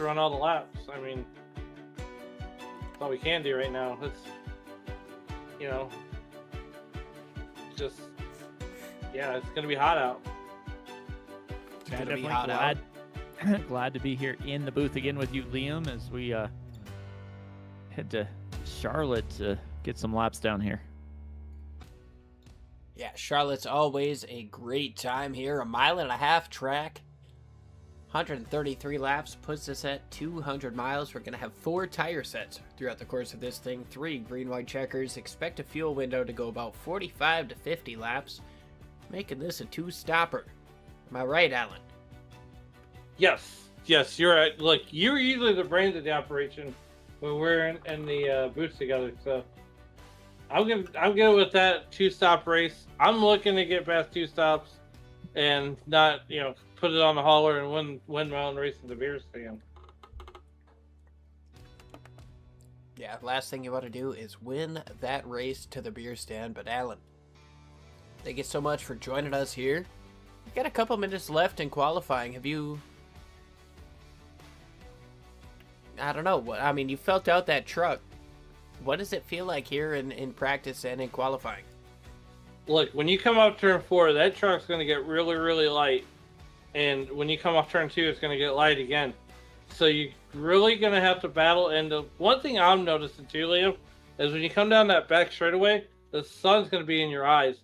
to run all the laps. I mean, that's all we can do right now. It's, you know, just, yeah, it's going to be hot out. It's going to be hot out. Glad to be here in the booth again with you, Liam, as we head to Charlotte to get some laps down here. Yeah, Charlotte's always a great time here. 1.5 mile track. 133 laps puts us at 200 miles. We're going to have 4 tire sets throughout the course of this thing. 3 green-white checkers. Expect a fuel window to go about 45 to 50 laps, making this a 2-stopper. Am I right, Alan? Yes, you're right. Look, you're usually the brains of the operation when we're in the booth together. So I'm good with that 2-stop race. I'm looking to get past 2 stops and not, put it on the hauler and win my own race in the beer stand. Yeah, last thing you want to do is win that race to the beer stand. But Alan, thank you so much for joining us here. We've got a couple minutes left in qualifying. Have you... I don't know. I mean, you felt out that truck. What does it feel like here in practice and in qualifying? Look, when you come off turn 4, that truck's going to get really, really light. And when you come off turn 2, it's going to get light again. So you're really going to have to battle. And the one thing I'm noticing too, Liam, is when you come down that back straightaway, the sun's going to be in your eyes.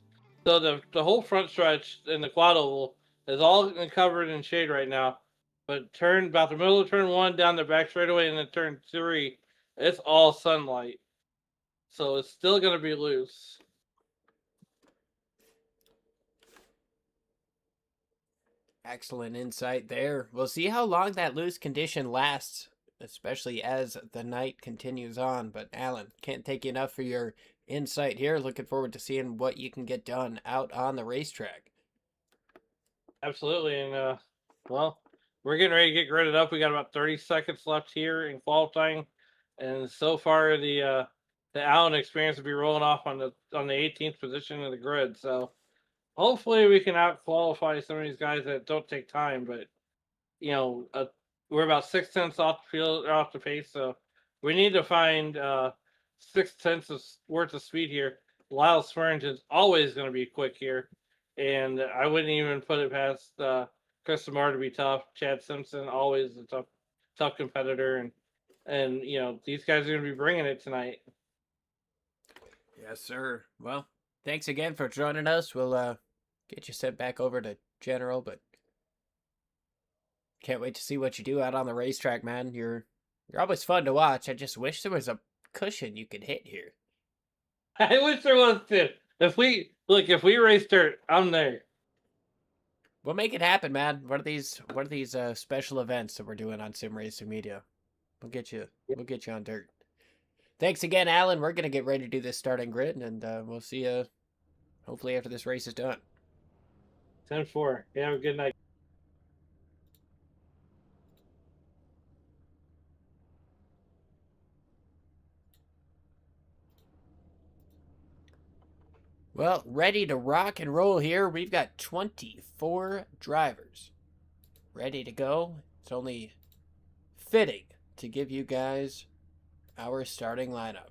So the whole front stretch in the quad oval is all covered in shade right now. But about the middle of turn 1 down the back straightaway and then turn 3, it's all sunlight. So it's still going to be loose. Excellent insight there. We'll see how long that loose condition lasts, especially as the night continues on. But Alan, can't thank you enough for your insight here. Looking forward to seeing what you can get done out on the racetrack. Absolutely. And, well, we're getting ready to get gridded up. We got about 30 seconds left here in qualifying. And so far, the Allen experience will be rolling off on the 18th position of the grid. So hopefully we can out-qualify some of these guys that don't take time. But, we're about 6/10 off the field, off the pace. So we need to find 6/10 worth of speed here. Lyle Swearingen is always going to be quick here. And I wouldn't even put it past Chris Lamar to be tough. Chad Simpson, always a tough competitor. And these guys are going to be bringing it tonight. Yes, sir. Well, thanks again for joining us. We'll get you sent back over to General, but can't wait to see what you do out on the racetrack, man. You're always fun to watch. I just wish there was a cushion you could hit here. I wish there was too. If we race dirt, I'm there. We'll make it happen, man. What are these special events that we're doing on Sim Racing Media? We'll get you on dirt. Thanks again, Alan. We're gonna get ready to do this starting grid, and we'll see you hopefully after this race is done. 10-4. Yeah, have a good night. Well, ready to rock and roll here. We've got 24 drivers ready to go. It's only fitting to give you guys our starting lineup.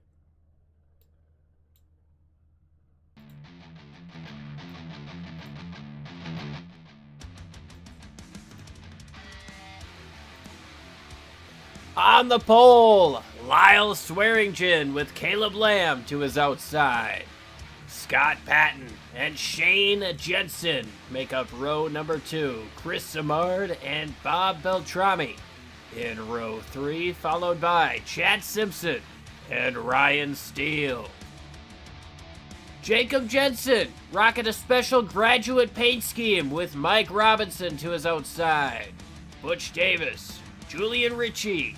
On the pole, Lyle Swearingen with Caleb Lamb to his outside. Scott Patton and Shane Jensen make up row number 2. Chris Simard and Bob Beltrami in row 3, followed by Chad Simpson and Ryan Steele. Jacob Jensen rocking a special graduate paint scheme with Mike Robinson to his outside. Butch Davis, Julian Ritchie,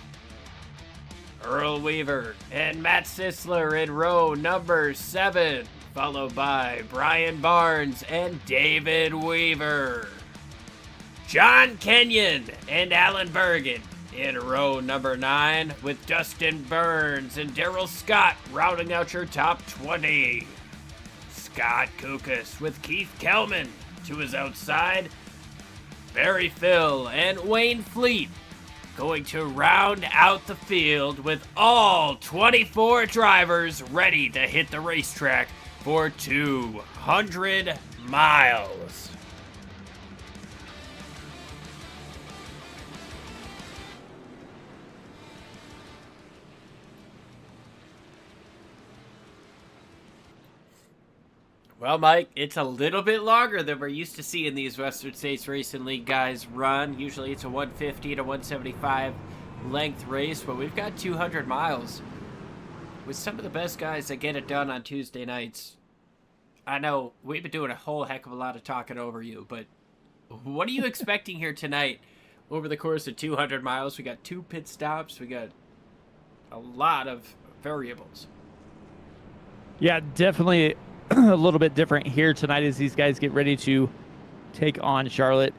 Earl Weaver, and Matt Sisler in row number 7. Followed by Brian Barnes and David Weaver. John Kenyon and Alan Bergen in row number 9, with Dustin Burns and Daryl Scott rounding out your top 20. Scott Kukas with Keith Kelman to his outside. Barry Phil and Wayne Fleet going to round out the field with all 24 drivers ready to hit the racetrack for 200 miles. Well, Mike, it's a little bit longer than we're used to seeing these Western States Racing League guys run. Usually it's a 150 to 175 length race, but we've got 200 miles with some of the best guys that get it done on Tuesday nights. I know we've been doing a whole heck of a lot of talking over you, but what are you expecting here tonight over the course of 200 miles? We got 2 pit stops. We got a lot of variables. Yeah, definitely a little bit different here tonight as these guys get ready to take on Charlotte.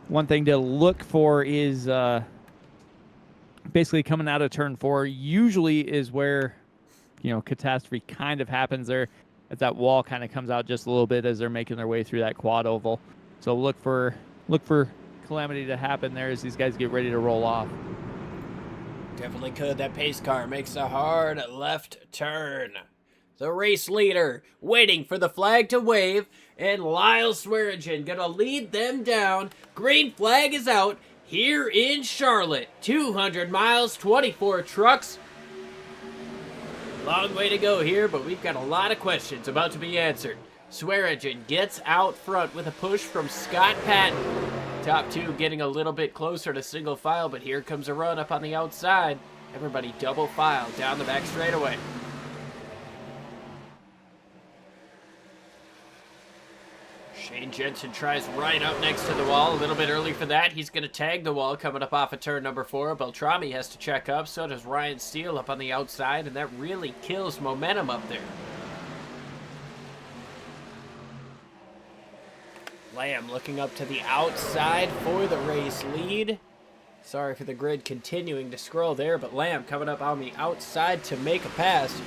One thing to look for is basically coming out of turn 4 usually is where, you know, catastrophe kind of happens there, as that wall kind of comes out just a little bit as they're making their way through that quad oval. So look for calamity to happen there as these guys get ready to roll off. Definitely could. That pace car makes a hard left turn. The race leader waiting for the flag to wave, and Lyle Swearingen gonna lead them down. Green flag is out here in Charlotte. 200 miles, 24 trucks. Long way to go here, but we've got a lot of questions about to be answered. Swearingen gets out front with a push from Scott Patton. Top 2 getting a little bit closer to single file, but here comes a run up on the outside. Everybody double file down the back straightaway. Shane Jensen tries right up next to the wall. A little bit early for that. He's going to tag the wall coming up off of turn number 4. Beltrami has to check up. So does Ryan Steele up on the outside. And that really kills momentum up there. Lamb looking up to the outside for the race lead. Sorry for the grid continuing to scroll there. But Lamb coming up on the outside to make a pass.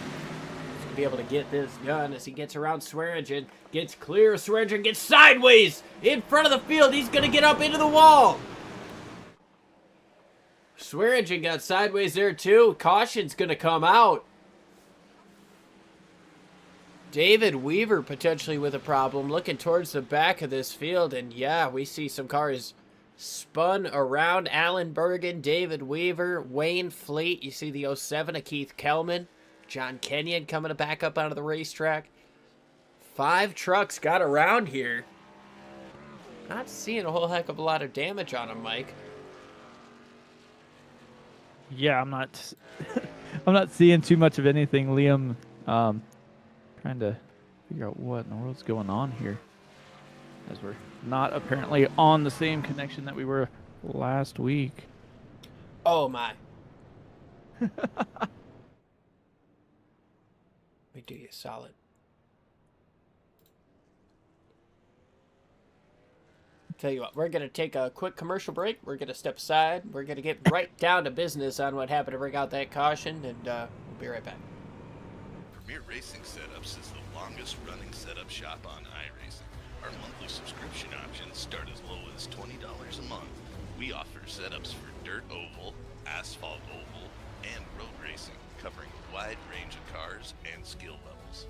Be able to get this done as he gets around Swearingen, gets clear. Swearingen gets sideways in front of the field. He's going to get up into the wall. Swearingen got sideways there too. Caution's going to come out. David Weaver potentially with a problem, looking towards the back of this field, and yeah, we see some cars spun around. Alan Bergen, David Weaver, Wayne Fleet. You see the 07 of Keith Kellman. John Kenyon coming to back up out of the racetrack. 5 trucks got around here. Not seeing a whole heck of a lot of damage on them, Mike. Yeah, I'm not I'm not seeing too much of anything, Liam. Trying to figure out what in the world's going on here, as we're not apparently on the same connection that we were last week. Oh my. We do you solid. Tell you what, we're going to take a quick commercial break. We're going to step aside. We're going to get right down to business on what happened to bring out that caution, and we'll be right back. Premier Racing Setups is the longest running setup shop on iRacing. Our monthly subscription options start as low as $20 a month. We offer setups for dirt oval, asphalt oval, and road racing, covering a wide range of cars and skill levels.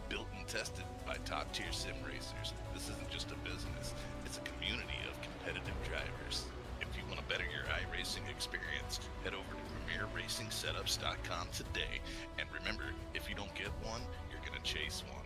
Built and tested by top-tier sim racers, this isn't just a business, it's a community of competitive drivers. If you want to better your iRacing experience, head over to PremierRacingSetups.com today, and remember, if you don't get one, you're going to chase one.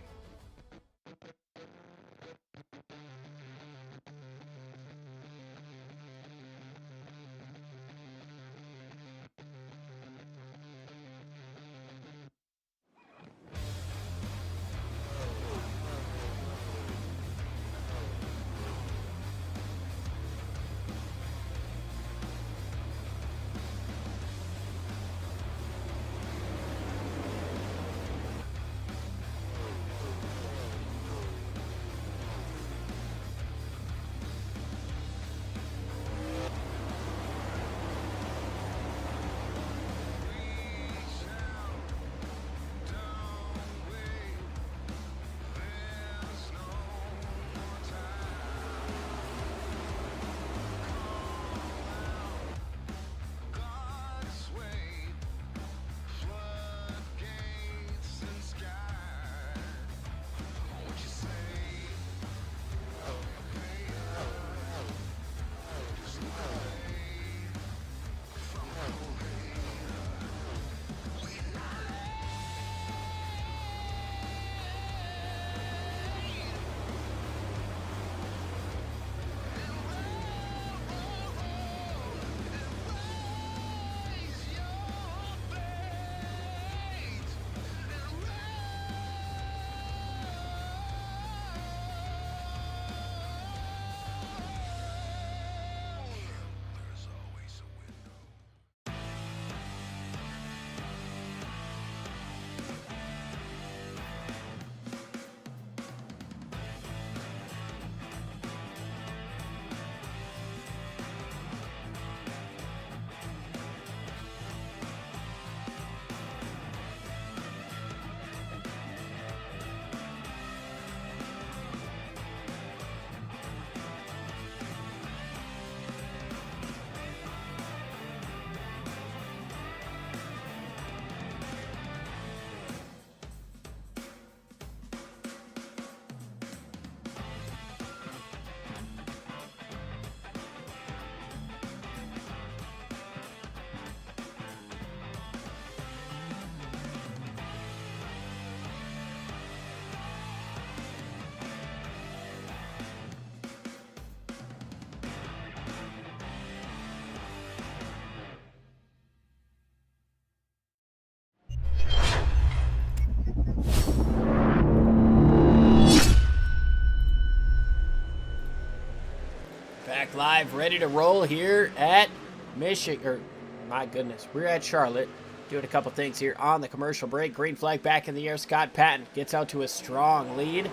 live, ready to roll here at Michigan. Or, my goodness, we're at Charlotte. Doing a couple things here on the commercial break. Green flag back in the air. Scott Patton gets out to a strong lead.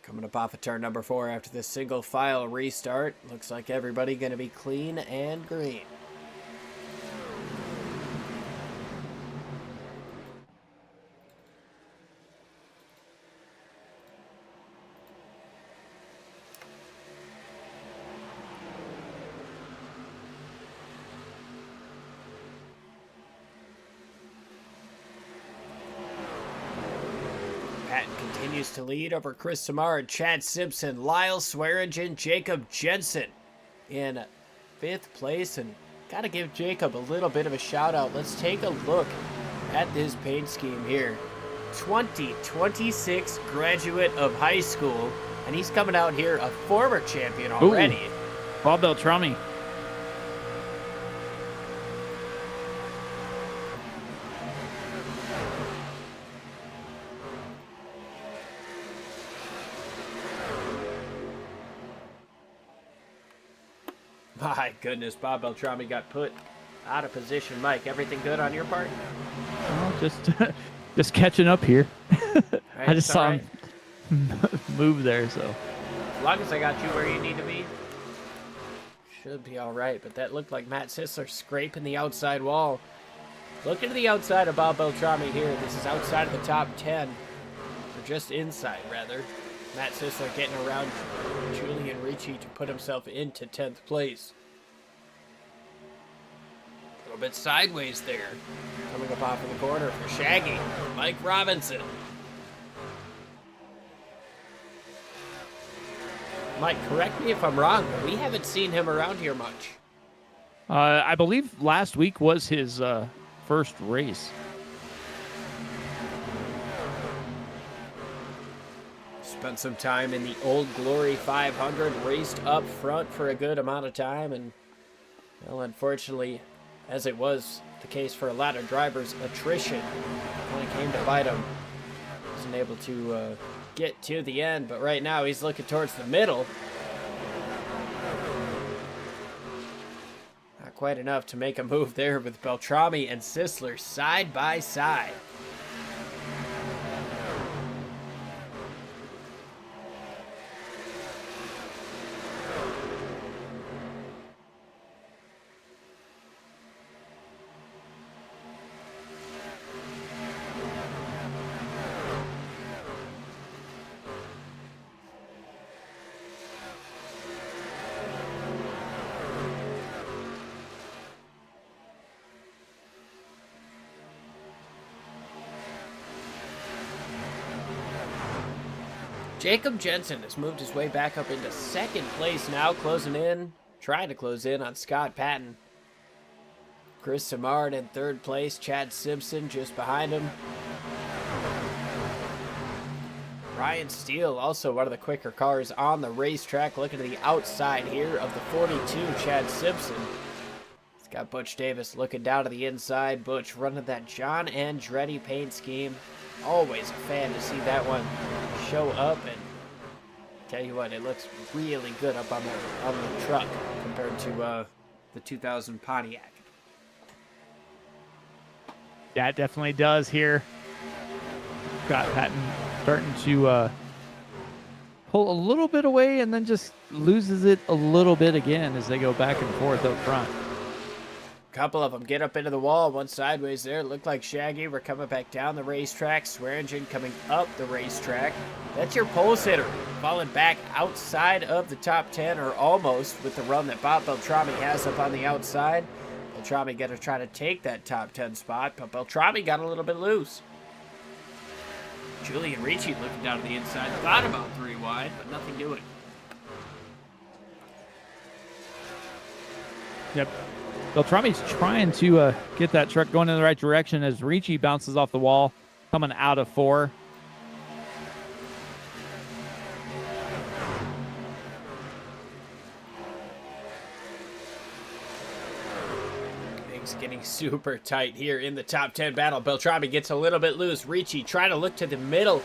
Coming up off of turn number 4 after this single file restart. Looks like everybody going to be clean and green. Continues to lead over Chris Samard, Chad Simpson, Lyle Swearingen, Jacob Jensen in 5th place. And got to give Jacob a little bit of a shout out. Let's take a look at this paint scheme here. 2026 graduate of high school, and he's coming out here a former champion already. Ooh, Bob Beltrami. My goodness, Bob Beltrami got put out of position. Mike, everything good on your part? Oh, just catching up here. Right, I just saw him move there, so. As long as I got you where you need to be, should be all right. But that looked like Matt Sisler scraping the outside wall. Looking to the outside of Bob Beltrami here. This is outside of the top 10, or just inside, rather. Matt Sisler getting around Julian Ricci to put himself into 10th place. A little bit sideways there. Coming up off of the corner for Shaggy, Mike Robinson. Mike, correct me if I'm wrong, but we haven't seen him around here much. I believe last week was his first race. Spent some time in the Old Glory 500, raced up front for a good amount of time, and, well, unfortunately, as it was the case for a lot of drivers, attrition kind of came to bite him. Wasn't able to get to the end, but right now he's looking towards the middle. Not quite enough to make a move there with Beltrami and Sisler side by side. Jacob Jensen has moved his way back up into 2nd place now, trying to close in on Scott Patton. Chris Samard in 3rd place, Chad Simpson just behind him. Ryan Steele, also one of the quicker cars on the racetrack, looking to the outside here of the 42, Chad Simpson. He's got Butch Davis looking down to the inside. Butch running that John Andretti paint scheme. Always a fan to see that one show up, and tell you what, it looks really good up on the truck compared to the 2000 Pontiac. Yeah, it definitely does here. Scott Patton starting to pull a little bit away and then just loses it a little bit again as they go back and forth up front. Couple of them get up into the wall, one sideways there. Looked like Shaggy. We're coming back down the racetrack. Swearingen coming up the racetrack. That's your pole sitter. Falling back outside of the top 10, or almost, with the run that Bob Beltrami has up on the outside. Beltrami going to try to take that top 10 spot, but Beltrami got a little bit loose. Julian Ricci looking down to the inside. Thought about 3 wide, but nothing doing. Yep. Beltrami's trying to get that truck going in the right direction as Ricci bounces off the wall, coming out of 4. Things getting super tight here in the top 10 battle. Beltrami gets a little bit loose. Ricci trying to look to the middle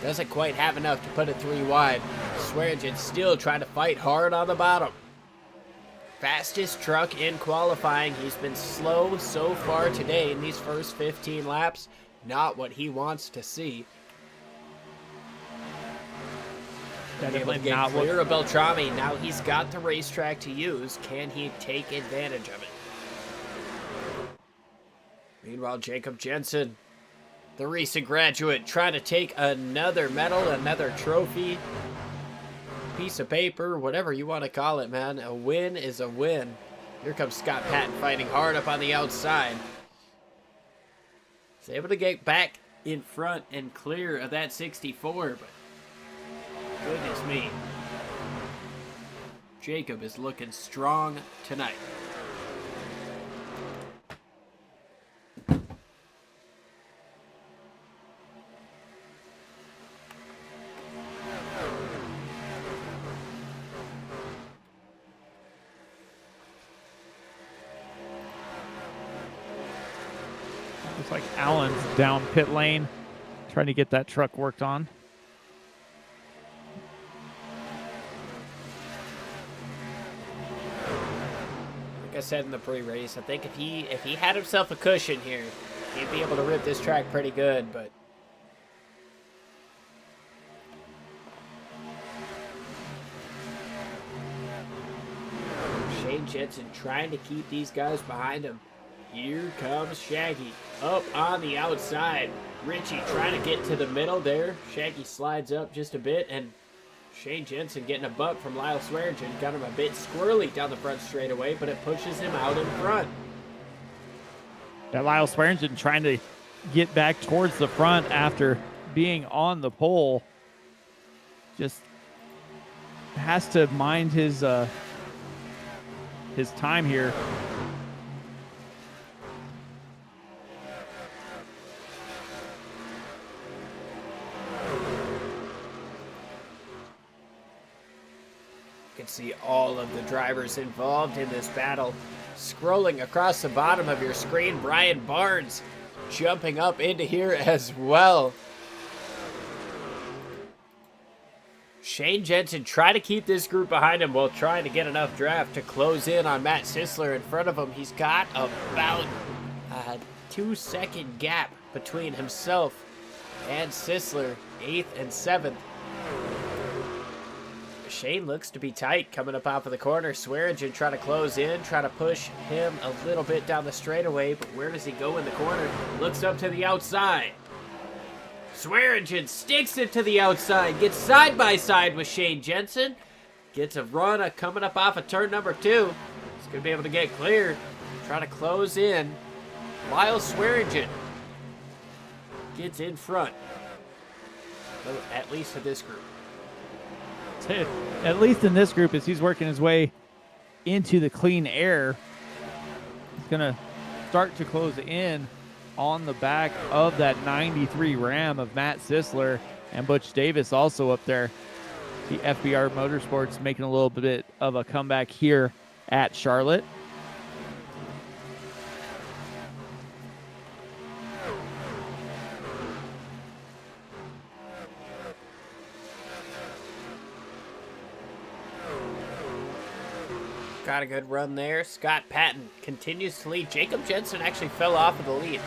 Doesn't quite have enough to put it 3 wide. Swearingen still trying to fight hard on the bottom. Fastest truck in qualifying. He's been slow so far today in these first 15 laps. Not what he wants to see. Definitely Able to not get what. clear of Beltrami. Now he's got the racetrack to use. Can he take advantage of it? Meanwhile, Jacob Jensen, the recent graduate, trying to take another medal, another trophy, piece of paper, whatever you want to call it, man. A win is a win. Here comes Scott Patton fighting hard up on the outside. He's able to get back in front and clear of that 64, but goodness me. Jacob is looking strong tonight. Looks like Allen's down pit lane, trying to get that truck worked on. Like I said in the pre-race, I think if he had himself a cushion here, he'd be able to rip this track pretty good, but Shane Jensen trying to keep these guys behind him. Here comes Shaggy up on the outside. Richie trying to get to the middle there. Shaggy slides up just a bit, and Shane Jensen getting a bump from Lyle Swearingen. Got him a bit squirrely down the front straightaway, but it pushes him out in front. That Lyle Swearingen trying to get back towards the front after being on the pole. Just has to mind his time here. You can see all of the drivers involved in this battle. Scrolling across the bottom of your screen, Brian Barnes jumping up into here as well. Shane Jensen trying to keep this group behind him while trying to get enough draft to close in on Matt Sisler in front of him. He's got about a 2-second gap between himself and Sisler, 8th and 7th. Shane looks to be tight coming up off of the corner. Swearingen trying to close in, trying to push him a little bit down the straightaway, but where does he go in the corner? Looks up to the outside. Swearingen sticks it to the outside, gets side by side with Shane Jensen, gets a run coming up off of turn number 2. He's going to be able to get clear, trying to close in. Lyle Swearingen gets in front, at least of this group. At least in this group, as he's working his way into the clean air, he's going to start to close in on the back of that 93 Ram of Matt Sisler and Butch Davis also up there. The FBR Motorsports making a little bit of a comeback here at Charlotte. Got a good run there. Scott Patton continues to lead. Jacob Jensen actually fell off of the lead.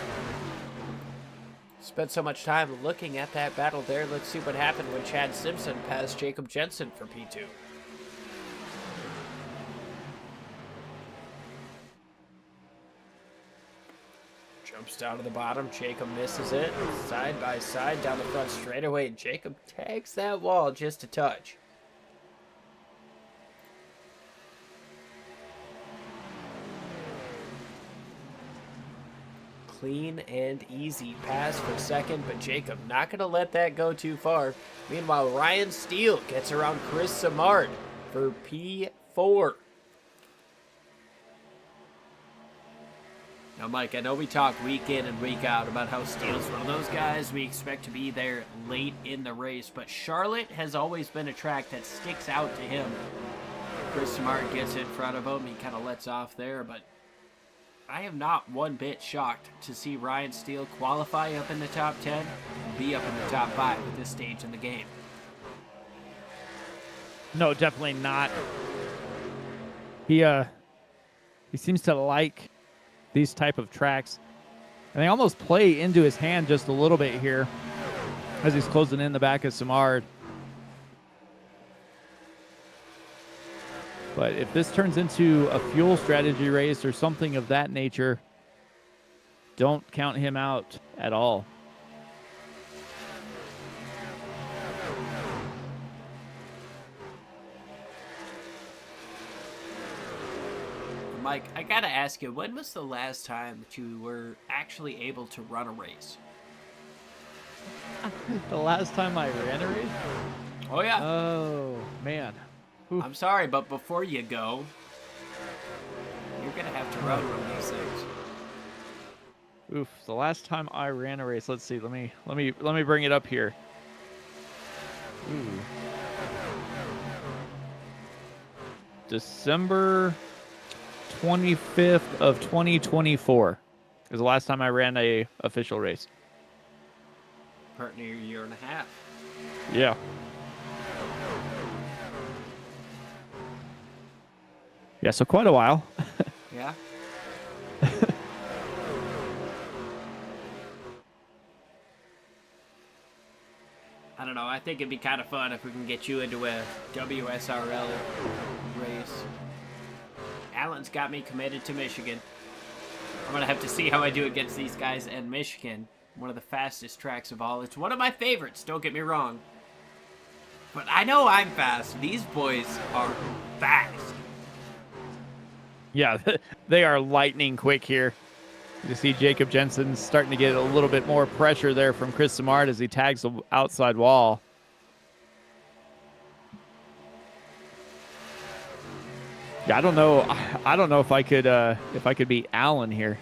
Spent so much time looking at that battle there. Let's see what happened when Chad Simpson passed Jacob Jensen for P2. Jumps down to the bottom. Jacob misses it. Side by side down the front straightaway. Jacob tags that wall just a touch. Clean and easy pass for second, but Jacob not going to let that go too far. Meanwhile, Ryan Steele gets around Chris Samard for P4. Now, Mike, I know we talk week in and week out about how Steele's one of those guys we expect to be there late in the race, but Charlotte has always been a track that sticks out to him. Chris Samard gets in front of him. He kind of lets off there, but I am not one bit shocked to see Ryan Steele qualify up in the top 10 be up in the top 5 at this stage in the game. No, definitely not. He seems to like these type of tracks, and they almost play into his hand just a little bit here as he's closing in the back of Samard. But if this turns into a fuel strategy race or something of that nature, don't count him out at all. Mike, I gotta ask you, when was the last time that you were actually able to run a race? The last time I ran a race? Oh, yeah. Oh, man. Oof. I'm sorry, but before you go, you're gonna have to run one of these things. Oof, the last time I ran a race, let's see, let me bring it up here. Ooh. December 25th of 2024 is the last time I ran a official race. Part near a year and a half. Yeah. Yeah, so quite a while. Yeah. I don't know. I think it'd be kind of fun if we can get you into a WSRL race. Alan's got me committed to Michigan. I'm going to have to see how I do against these guys in Michigan. One of the fastest tracks of all. It's one of my favorites, don't get me wrong. But I know I'm fast. These boys are fast. Yeah, they are lightning quick here. You see Jacob Jensen starting to get a little bit more pressure there from Chris Samard as he tags the outside wall. Yeah, I don't know if I could beat Allen here.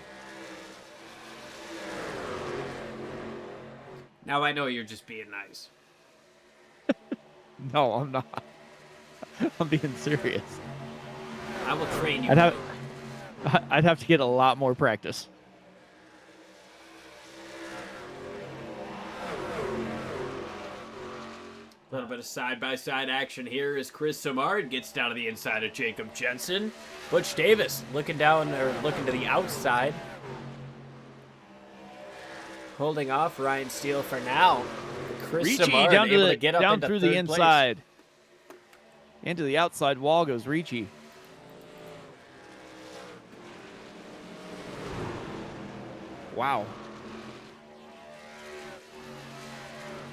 Now I know you're just being nice. No, I'm not. I'm being serious. I will train you. I'd have to get a lot more practice. A little bit of side-by-side action here as Chris Samard gets down to the inside of Jacob Jensen. Butch Davis looking down, or looking to the outside. Holding off Ryan Steele for now. Chris Ricci Samard down able to get up down into through third the place. inside. Into the outside wall goes Ricci. Wow.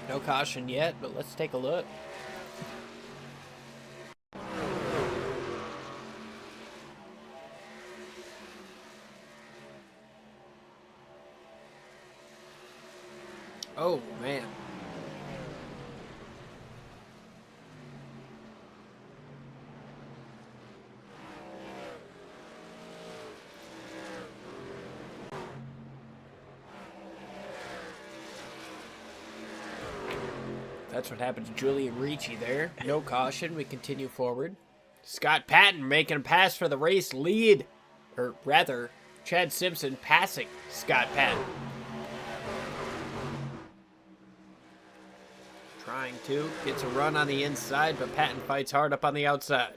No caution yet, but let's take a look. Oh, man. That's what happened to Julian Ricci there. No caution. We continue forward. Scott Patton making a pass for the race lead. Or rather, Chad Simpson passing Scott Patton. Trying to. Gets a run on the inside, but Patton fights hard up on the outside.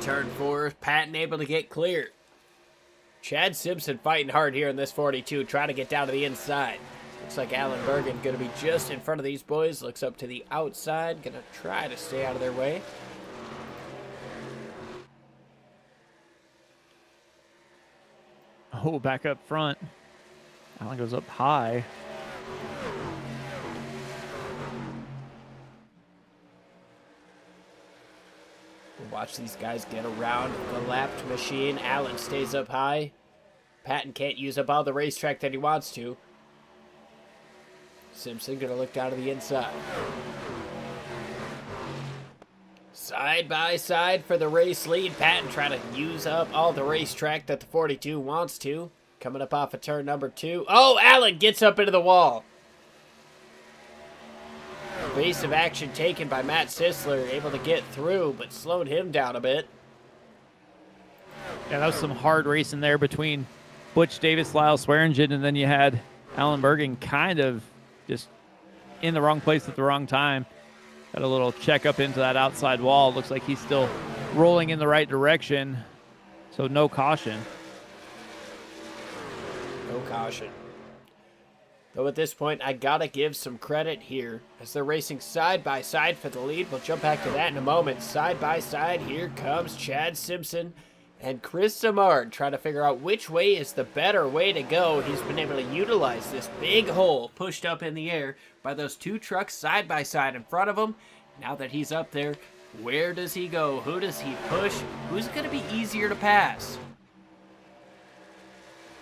Turn 4, Patton able to get clear. Chad Simpson fighting hard here in this 42, trying to get down to the inside. Looks like Alan Bergen going to be just in front of these boys. Looks up to the outside, going to try to stay out of their way. Oh, back up front. Alan goes up high. Watch these guys get around the lapped machine. Allen stays up high. Patton can't use up all the racetrack that he wants to. Simpson gonna look down to the inside. Side by side for the race lead. Patton trying to use up all the racetrack that the 42 wants to. Coming up off of turn number 2. Oh, Allen gets up into the wall. Evasive action taken by Matt Sisler, able to get through, but slowed him down a bit. Yeah, that was some hard racing there between Butch Davis, Lyle Swearingen, and then you had Alan Bergen kind of just in the wrong place at the wrong time. Got a little check up into that outside wall. Looks like he's still rolling in the right direction, so no caution. No caution. Though at this point, I gotta give some credit here as they're racing side by side for the lead. We'll jump back to that in a moment. Side by side, here comes Chad Simpson and Chris Samard trying to figure out which way is the better way to go. He's been able to utilize this big hole pushed up in the air by those two trucks side by side in front of him. Now that he's up there, where does he go? Who does he push? Who's going to be easier to pass?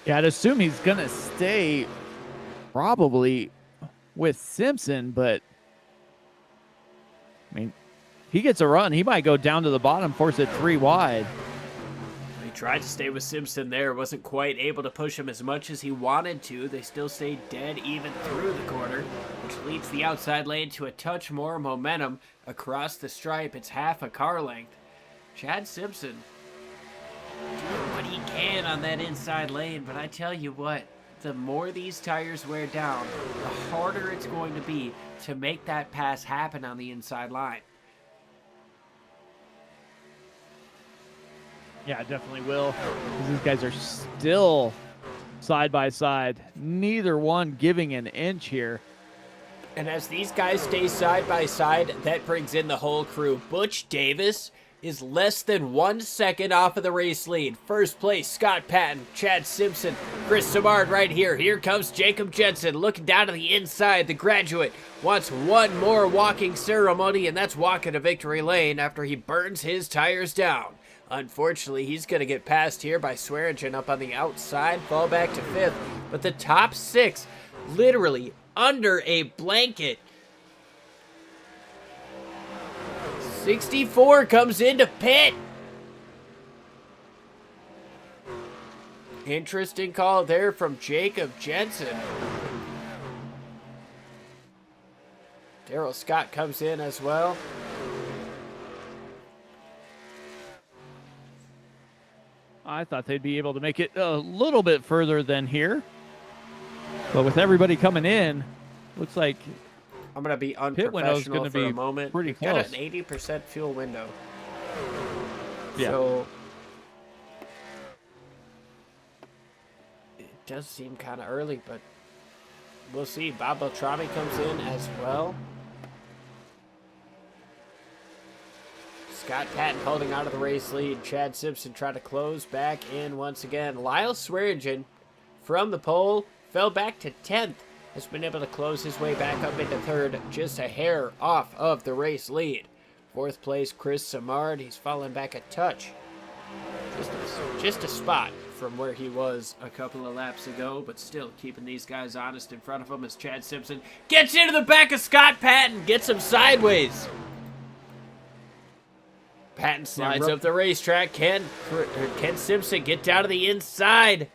Yeah, I'd assume he's going to stay probably with Simpson, but I mean, he gets a run. He might go down to the bottom, force it 3 wide. He tried to stay with Simpson there, wasn't quite able to push him as much as he wanted to. They still stayed dead even through the corner, which leads the outside lane to a touch more momentum across the stripe. It's half a car length. Chad Simpson doing what he can on that inside lane, but I tell you what, the more these tires wear down, the harder it's going to be to make that pass happen on the inside line. Yeah, definitely will. Because these guys are still side by side. Neither one giving an inch here. And as these guys stay side by side, that brings in the whole crew. Butch Davis is less than 1 second off of the race lead. First place, Scott Patton, Chad Simpson, Chris Samard right here. Here comes Jacob Jensen looking down to the inside. The graduate wants one more walking ceremony, and that's walking to victory lane after he burns his tires down. Unfortunately, he's going to get passed here by Swearingen up on the outside, fall back to 5th. But the top 6, literally under a blanket. 64 comes into pit. Interesting call there from Jacob Jensen. Daryl Scott comes in as well. I thought they'd be able to make it a little bit further than here. But with everybody coming in, looks like I'm going to be pit window's unprofessional gonna for be a moment. pretty We've got close. an 80% fuel window. Yeah. So it does seem kind of early, but we'll see. Bob Beltrami comes in as well. Scott Patton holding out of the race lead. Chad Simpson trying to close back in once again. Lyle Swearingen from the pole fell back to 10th. Has been able to close his way back up into 3rd, just a hair off of the race lead. 4th place, Chris Samard. He's fallen back a touch. Just a spot from where he was a couple of laps ago, but still keeping these guys honest in front of him as Chad Simpson gets into the back of Scott Patton, gets him sideways. Patton slides up the racetrack. Can Simpson get down to the inside?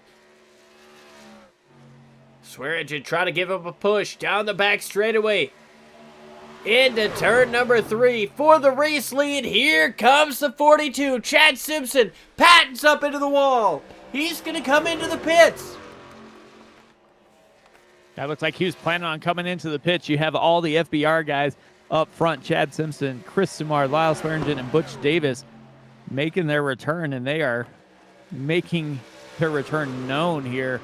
Swearingen trying to give him a push down the back straightaway. Into turn number 3 for the race lead. Here comes the 42. Chad Simpson. Patton's up into the wall. He's going to come into the pits. That looks like he was planning on coming into the pitch. You have all the FBR guys up front. Chad Simpson, Chris Samard, Lyle Swearingen, and Butch Davis making their return, and they are making their return known here.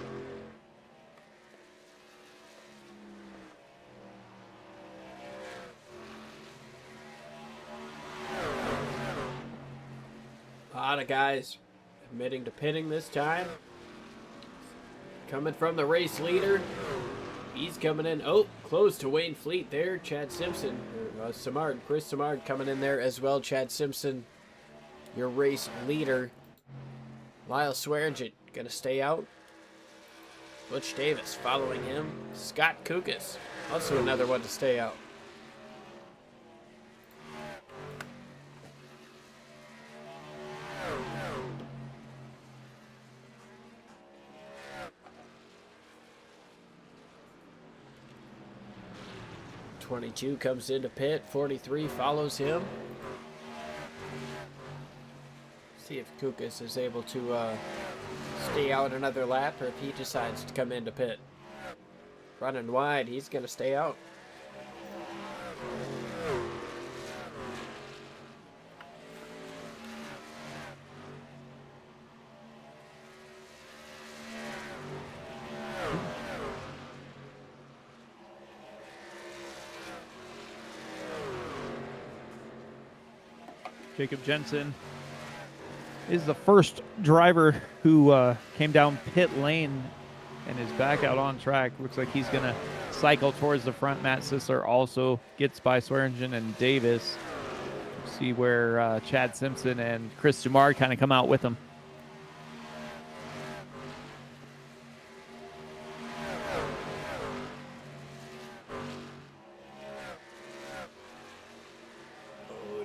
A lot of guys admitting to pitting this time. Coming from the race leader. He's coming in. Oh, close to Wayne Fleet there. Chad Simpson. Samard. Chris Samard coming in there as well. Chad Simpson, your race leader. Lyle Swearingen going to stay out. Butch Davis following him. Scott Kukas, also another one to stay out. 22 comes into pit. 43 follows him. See if Kukas is able to stay out another lap or if he decides to come into pit. Running wide, he's going to stay out. Jacob Jensen is the first driver who came down pit lane and is back out on track. Looks like he's going to cycle towards the front. Matt Sisler also gets by Swearingen and Davis. See where Chad Simpson and Chris Dumars kind of come out with him.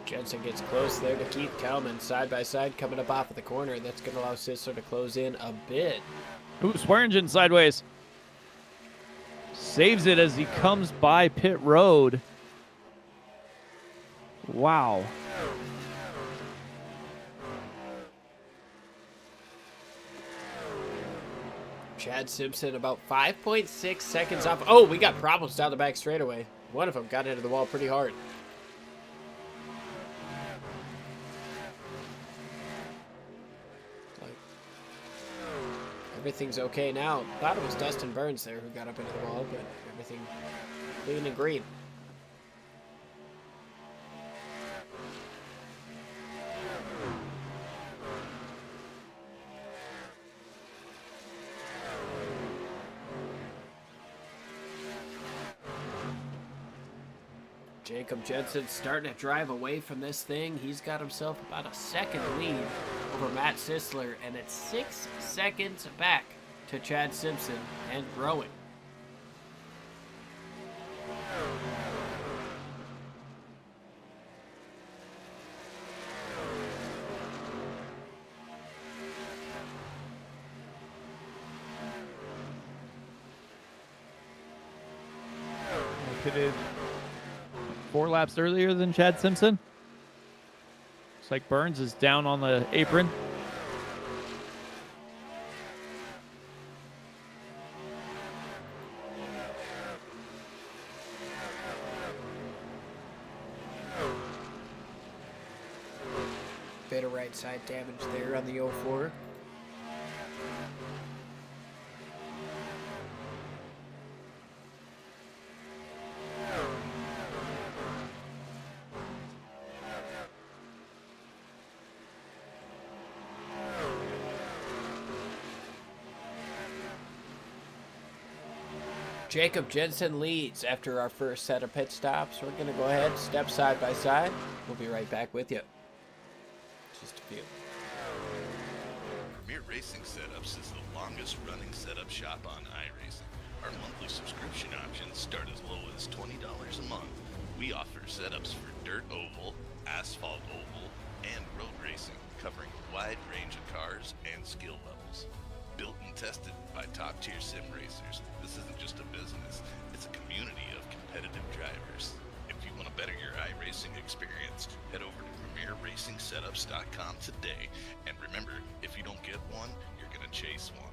Jensen gets close there to Keith Kalman, side by side, coming up off of the corner. That's going to allow Sisler to close in a bit. Ooh, Swearingen sideways. Saves it as he comes by pit road. Wow. Chad Simpson about 5.6 seconds off. Oh, we got problems down the back straightaway. One of them got into the wall pretty hard. Everything's okay now. Thought it was Dustin Burns there who got up into the wall, but everything clean and green. Jacob Jensen starting to drive away from this thing. He's got himself about a second lead over Matt Sisler, and it's 6 seconds back to Chad Simpson and growing. Pitted 4 laps earlier than Chad Simpson. Looks like Burns is down on the apron. Bit of right side damage there on the 04. Jacob Jensen leads after our first set of pit stops. We're going to go ahead, step side by side. We'll be right back with you. Just a few. Premier Racing Setups is the longest running setup shop on iRacing. Our monthly subscription options start as low as $20 a month. We offer setups for dirt oval, asphalt oval, and road racing, covering a wide range of cars and skill levels. Built and tested by top-tier sim racers, this isn't just a business, it's a community of competitive drivers. If you want to better your iRacing experience, head over to PremierRacingSetups.com today. And remember, if you don't get one, you're going to chase one.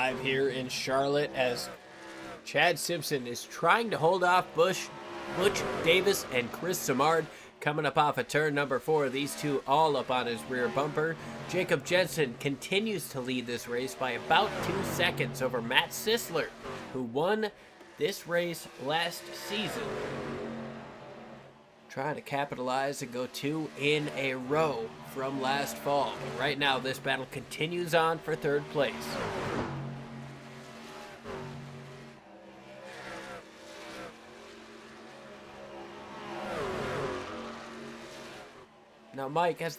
5 here in Charlotte as Chad Simpson is trying to hold off Butch Davis and Chris Simard. Coming up off of turn number 4, these two all up on his rear bumper. Jacob Jensen continues to lead this race by about 2 seconds over Matt Sisler, who won this race last season. Trying to capitalize and go 2 in a row from last fall. But right now, this battle continues on for 3rd place. Now, Mike, as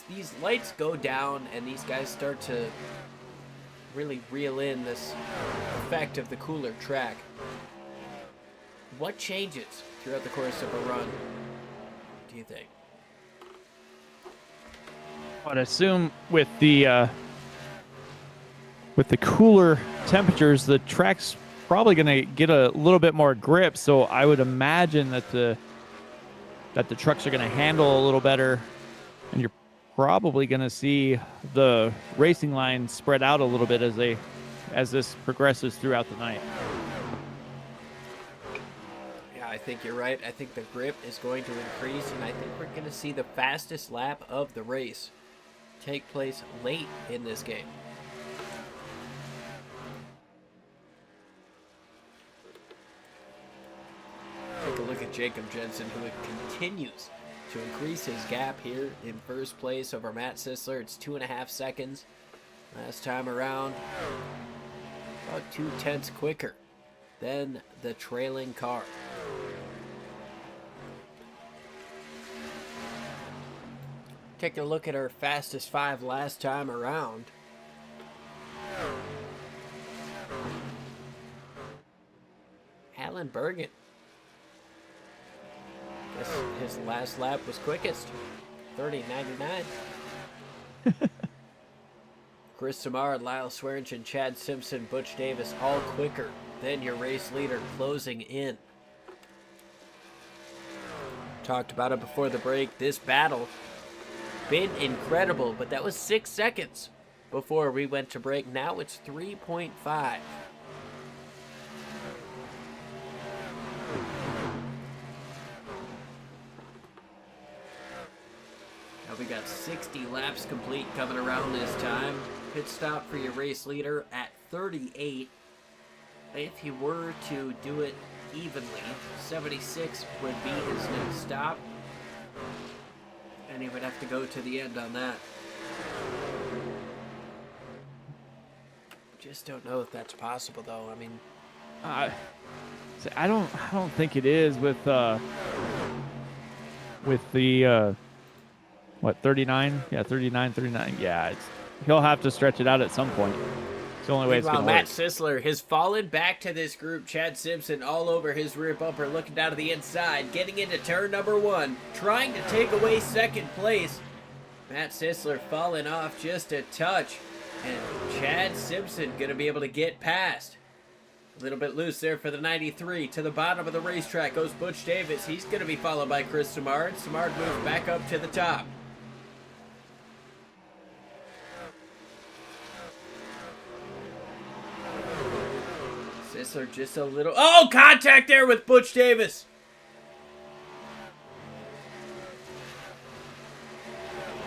these lights go down and these guys start to really reel in this effect of the cooler track, what changes throughout the course of a run, do you think? I'd assume with the cooler temperatures, the track's probably going to get a little bit more grip. So I would imagine that the trucks are going to handle a little better, and you're probably going to see the racing line spread out a little bit as this progresses throughout the night. Yeah, I think you're right. I think the grip is going to increase, and I think we're going to see the fastest lap of the race take place late in this game. Take a look at Jacob Jensen, who continues to increase his gap here in first place over Matt Sisler. It's 2.5 seconds. Last time around, about 0.2 quicker than the trailing car. Take a look at our fastest 5 last time around. Alan Bergen. Guess his last lap was quickest. 30.99. Chris Samar, Lyle Swearingen, Chad Simpson, Butch Davis, all quicker than your race leader closing in. Talked about it before the break. This battle been incredible, but that was 6 seconds before we went to break. Now it's 3.5. Now we got 60 laps complete coming around this time. Pit stop for your race leader at 38. If he were to do it evenly, 76 would be his next stop. And he would have to go to the end on that. Just don't know if that's possible, though. I mean, I don't think it is with the what, 39? Yeah, 39. Yeah, he'll have to stretch it out at some point. It's the only way it's going to work. Matt Sisler has fallen back to this group. Chad Simpson all over his rear bumper, looking down to the inside, getting into turn number 1, trying to take away second place. Matt Sisler falling off just a touch, and Chad Simpson going to be able to get past. A little bit loose there for the 93. To the bottom of the racetrack goes Butch Davis. He's going to be followed by Chris Samard. Samard moves back up to the top. Sisler just a little... Oh, contact there with Butch Davis.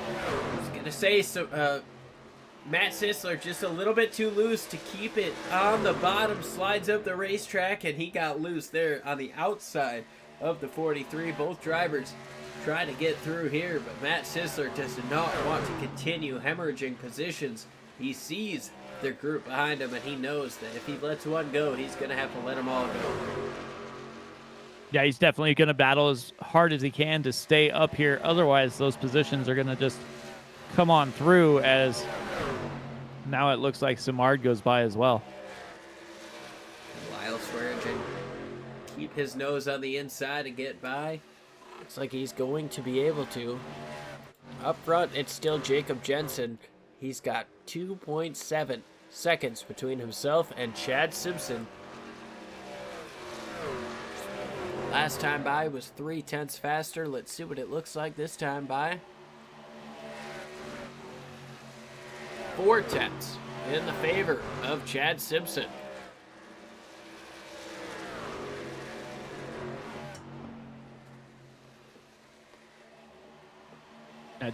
I was going to say, Matt Sisler just a little bit too loose to keep it on the bottom, slides up the racetrack, and he got loose there on the outside of the 43. Both drivers trying to get through here, but Matt Sisler does not want to continue hemorrhaging positions. He sees their group behind him, and he knows that if he lets one go, he's going to have to let them all go. Yeah, he's definitely going to battle as hard as he can to stay up here. Otherwise, those positions are going to just come on through, as now it looks like Samard goes by as well. Lyle Swearingen keep his nose on the inside and get by. Looks like he's going to be able to. Up front, it's still Jacob Jensen. He's got 2.7 seconds between himself and Chad Simpson. Last time by was 0.3 faster. Let's see what it looks like this time by. 0.4. in the favor of Chad Simpson.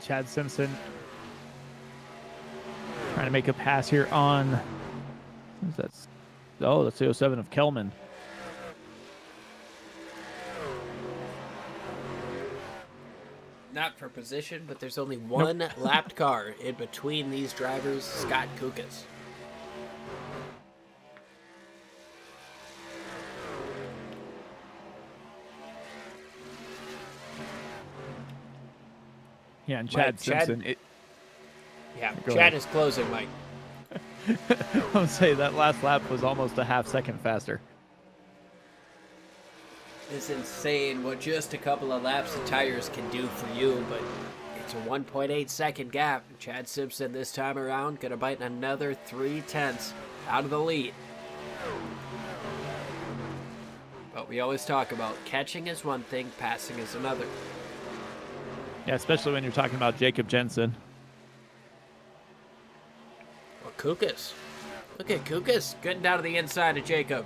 Chad Simpson trying to make a pass here on. Who's that? Oh, that's the 07 of Kelman. Not for position, but there's only one lapped car in between these drivers, Scott Kukas. Yeah, and Chad Simpson. Chad is closing, Mike. I would say that last lap was almost a half second faster. It's insane what just a couple of laps of tires can do for you, but it's a 1.8 second gap. Chad Simpson this time around gonna bite another 3/10 out of the lead. But we always talk about catching is one thing, passing is another. Yeah, especially when you're talking about Jacob Jensen. Well, Kukas. Look at Kukas getting down to the inside of Jacob.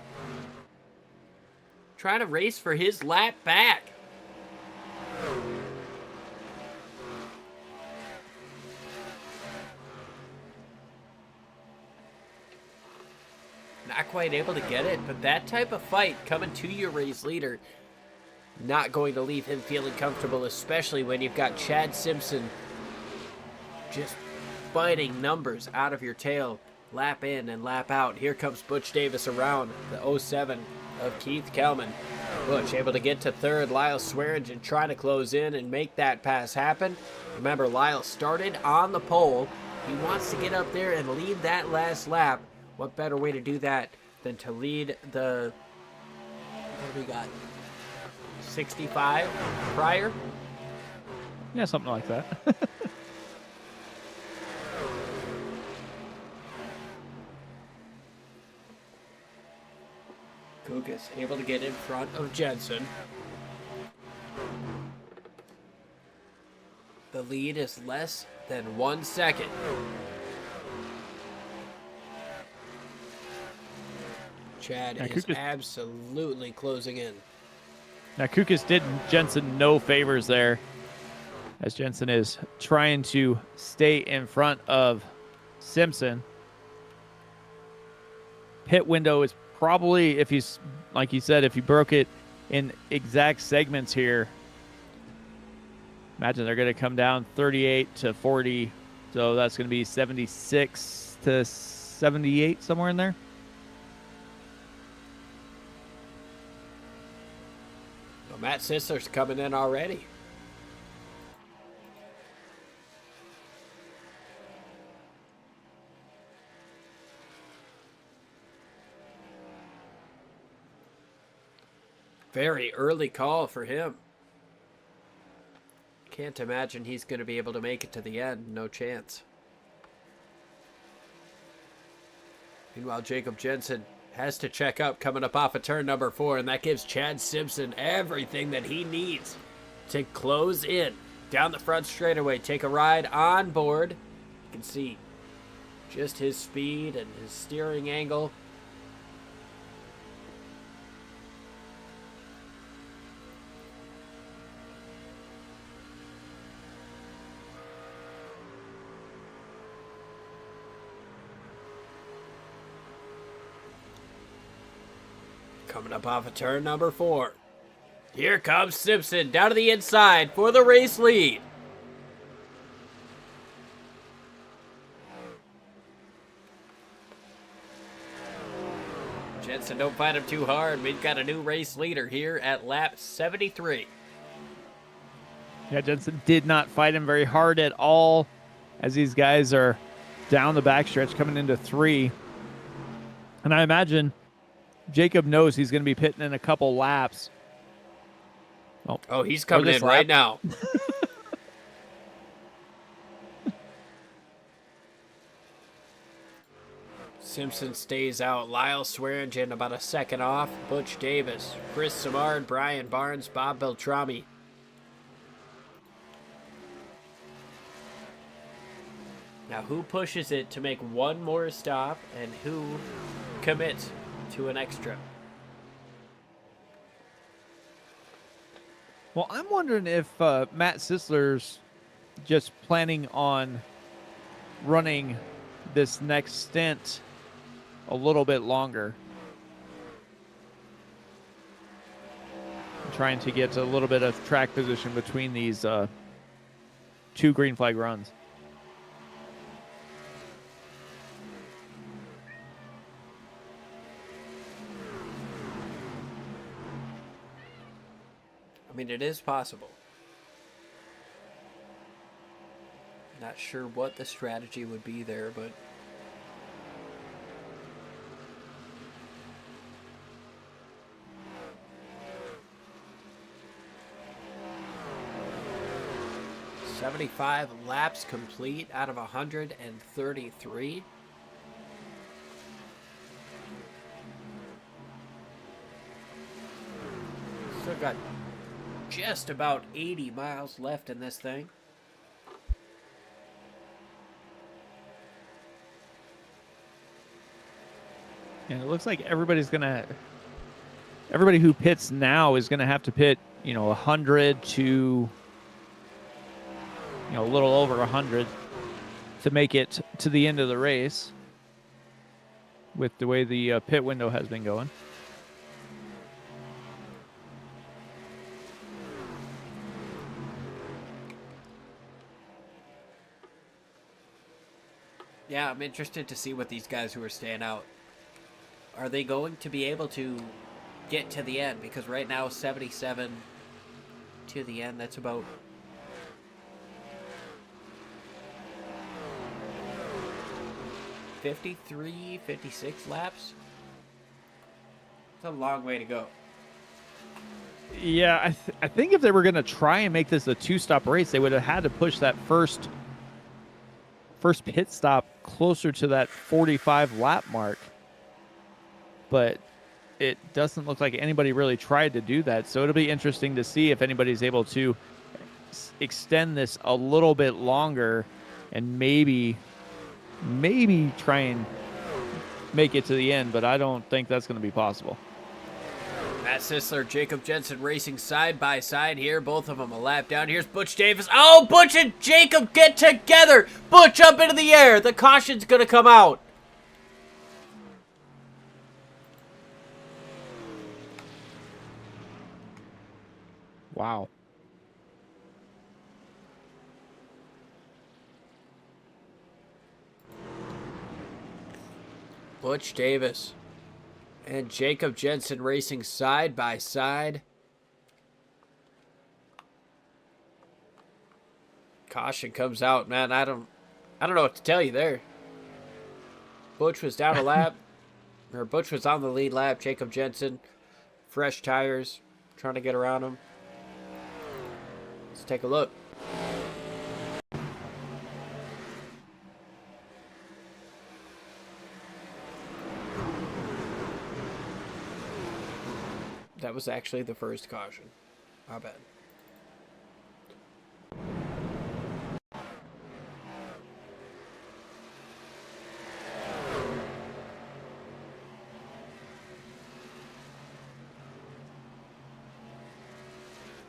Trying to race for his lap back. Not quite able to get it, but that type of fight coming to your race leader, not going to leave him feeling comfortable, especially when you've got Chad Simpson just biting numbers out of your tail, lap in and lap out. Here comes Butch Davis around the 07 of Keith Kelman. Butch able to get to third. Lyle Swearingen trying to close in and make that pass happen. Remember, Lyle started on the pole. He wants to get up there and lead that last lap. What better way to do that than to lead the, what do we got, 65 prior? Yeah, something like that. Kukas able to get in front of Jensen. The lead is less than 1 second. Chad is absolutely closing in. Now, Kukas did Jensen no favors there, as Jensen is trying to stay in front of Simpson. Pit window is probably, if he's, like you said, if he broke it in exact segments here, imagine they're going to come down 38 to 40. So that's going to be 76 to 78, somewhere in there. Well, Matt Sisler's coming in already. Very early call for him. Can't imagine he's going to be able to make it to the end. No chance. Meanwhile, Jacob Jensen has to check up coming up off of turn number 4, and that gives Chad Simpson everything that he needs to close in down the front straightaway, take a ride on board. You can see just his speed and his steering angle. Coming up off of turn number 4. Here comes Simpson down to the inside for the race lead. Jensen, don't fight him too hard. We've got a new race leader here at lap 73. Yeah, Jensen did not fight him very hard at all, as these guys are down the backstretch coming into 3. And I imagine Jacob knows he's going to be pitting in a couple laps. Oh, he's coming in right now. Simpson stays out. Lyle Swearingen about a second off. Butch Davis, Chris Samard, Brian Barnes, Bob Beltrami. Now, who pushes it to make one more stop, and who commits to an extra? Well, I'm wondering if Matt Sisler's just planning on running this next stint a little bit longer. Trying to get a little bit of track position between these two green flag runs. I mean, it is possible. Not sure what the strategy would be there, but... "75 laps complete out of 133. Still got just about 80 miles left in this thing. And it looks like everybody who pits now is gonna have to pit, 100 to, a little over 100 to make it to the end of the race with the way the pit window has been going. Yeah, I'm interested to see what these guys who are staying out, are they going to be able to get to the end? Because right now, 77 to the end, that's about 53, 56 laps. It's a long way to go. Yeah, I think if they were going to try and make this a two-stop race, they would have had to push that first pit stop closer to that 45 lap mark. But it doesn't look like anybody really tried to do that. So it'll be interesting to see if anybody's able to extend this a little bit longer and maybe try and make it to the end. But I don't think that's going to be possible. Matt Sisler, Jacob Jensen racing side by side here. Both of them a lap down. Here's Butch Davis. Oh, Butch and Jacob get together. Butch up into the air. The caution's going to come out. Wow. Butch Davis and Jacob Jensen racing side by side. Caution comes out, man. I don't know what to tell you there. Butch was down a lap, or Butch was on the lead lap. Jacob Jensen, fresh tires, trying to get around him. Let's take a look. That was actually the first caution. My bad.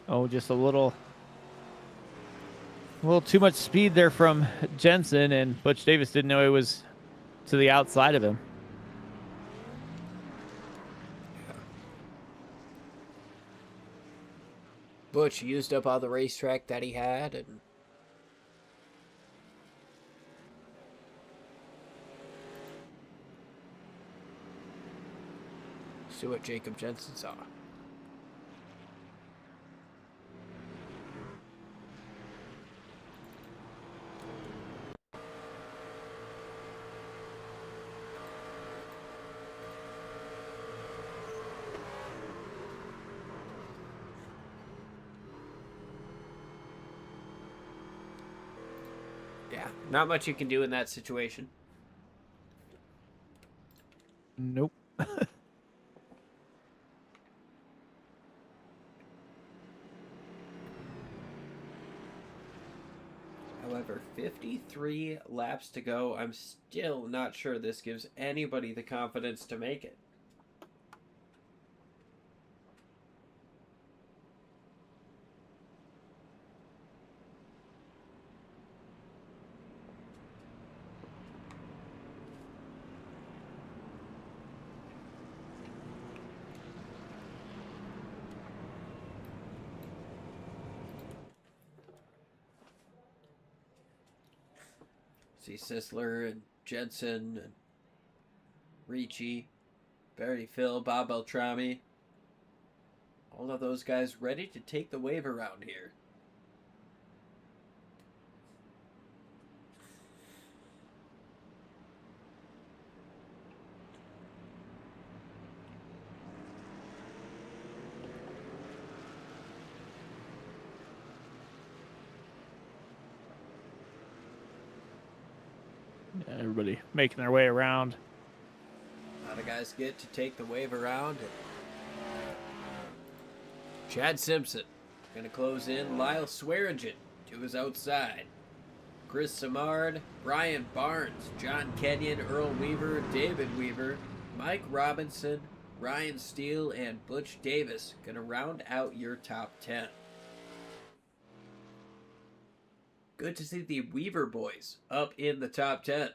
Oh, just a little too much speed there from Jensen, and Butch Davis didn't know it was to the outside of him. Butch used up all the racetrack that he had, and see what Jacob Jensen saw. Yeah, not much you can do in that situation. Nope. However, 53 laps to go. I'm still not sure this gives anybody the confidence to make it. See Sisler and Jensen and Ricci, Barry Phil, Bob Beltrami. All of those guys ready to take the wave around here. Everybody making their way around. A lot of guys get to take the wave around. Chad Simpson going to close in. Lyle Swearingen to his outside. Chris Samard, Brian Barnes, John Kenyon, Earl Weaver, David Weaver, Mike Robinson, Ryan Steele, and Butch Davis going to round out your top 10. Good to see the Weaver boys up in the top 10.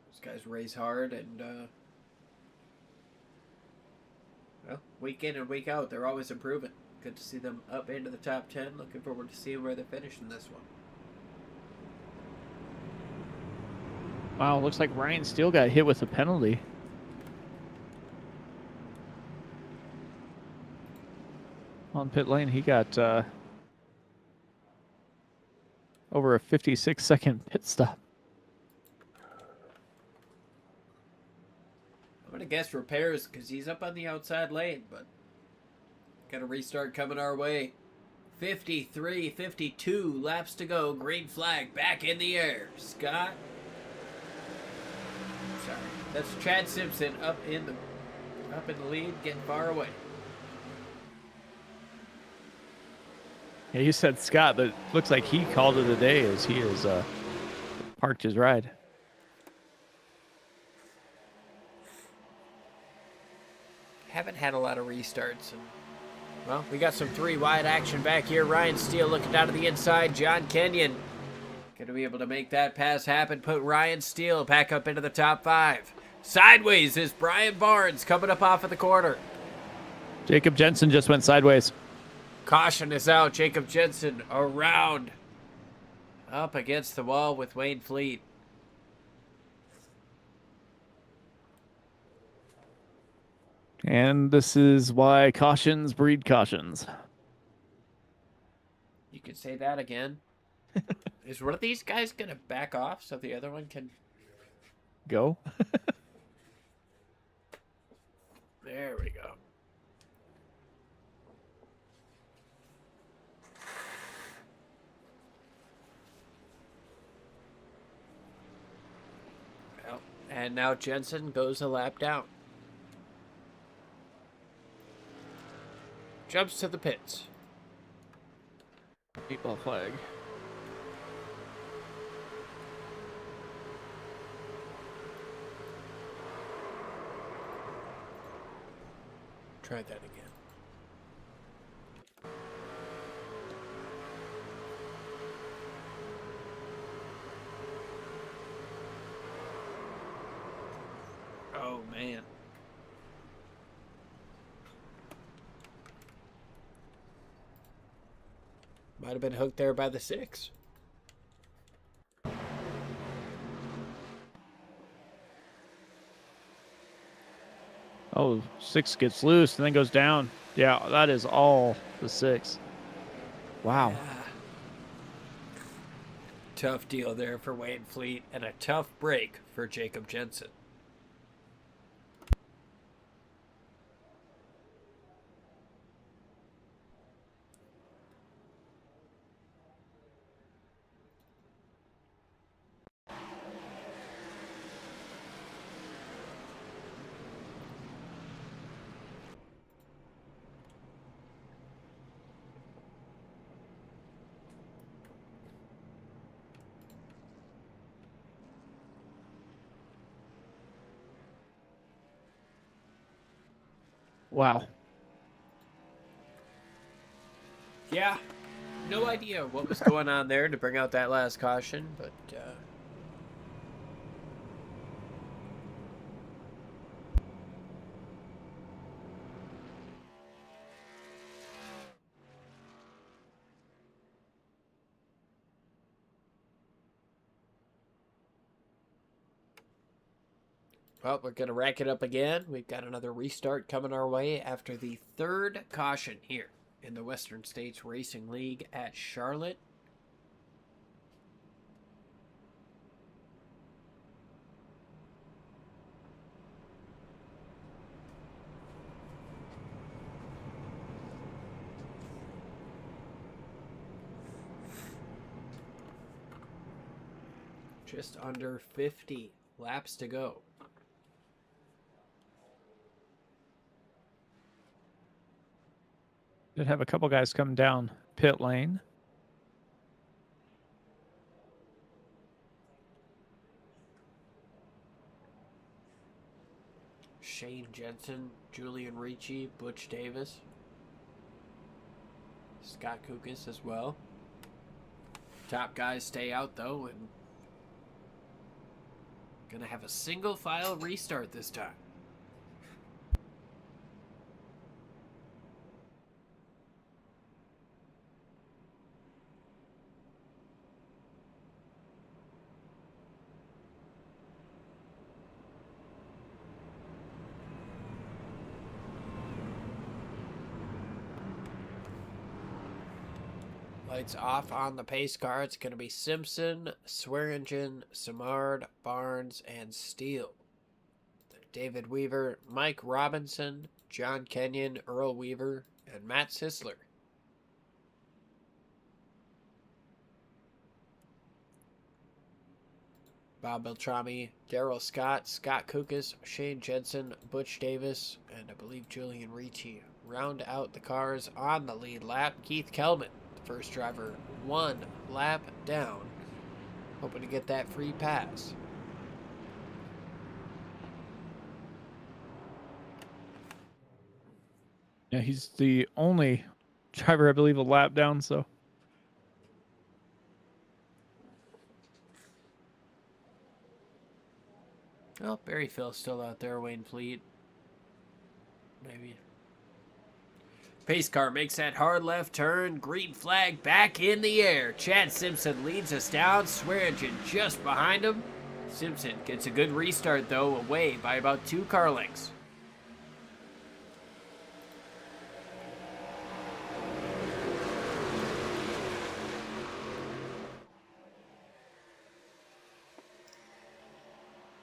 Those guys race hard and, well, week in and week out, they're always improving. Good to see them up into the top 10. Looking forward to seeing where they finish in this one. Wow, looks like Ryan Steele got hit with a penalty. On pit lane, he got over a 56-second pit stop. I'm going to guess repairs because he's up on the outside lane, but got a restart coming our way. 53, 52 laps to go. Green flag back in the air. Scott. Sorry. That's Chad Simpson up in the lead, getting far away. Yeah, you said Scott, but it looks like he called it a day as he has parked his ride. Haven't had a lot of restarts. And, well, we got some three wide action back here. Ryan Steele looking down to the inside. John Kenyon going to be able to make that pass happen. Put Ryan Steele back up into the top 5. Sideways is Brian Barnes coming up off of the corner. Jacob Jensen just went sideways. Caution is out. Jacob Jensen around. Up against the wall with Wayne Fleet. And this is why cautions breed cautions. You could say that again. Is one of these guys going to back off so the other one can... Go. There we go. Well, and now Jensen goes a lap down. Jumps to the pits. 8-ball flag. Try that again. Oh, man. Might have been hooked there by the 6. Oh, 6 gets loose and then goes down. Yeah, that is all the 6. Wow. Tough deal there for Wayne Fleet and a tough break for Jacob Jensen. Wow. Yeah, no idea what was going on there to bring out that last caution, but well, we're going to rack it up again. We've got another restart coming our way after the third caution here in the Western States Racing League at Charlotte. Just under 50 laps to go. Did have a couple guys come down pit lane. Shane Jensen, Julian Ricci, Butch Davis, Scott Kukas as well. Top guys stay out though, and gonna have a single file restart this time. Lights off on the pace car. It's going to be Simpson, Swearingen, Simard, Barnes, and Steele. David Weaver, Mike Robinson, John Kenyon, Earl Weaver, and Matt Sisler. Bob Beltrami, Daryl Scott, Scott Kukas, Shane Jensen, Butch Davis, and I believe Julian Ricci round out the cars on the lead lap. Keith Kelman, first driver, 1 lap down, hoping to get that free pass. Yeah, he's the only driver, I believe, a lap down, so. Well, Barry Phil's still out there, Wayne Fleet. Maybe. Pace car makes that hard left turn. Green flag back in the air. Chad Simpson leads us down. Swearingen just behind him. Simpson gets a good restart, though, away by about 2 car lengths.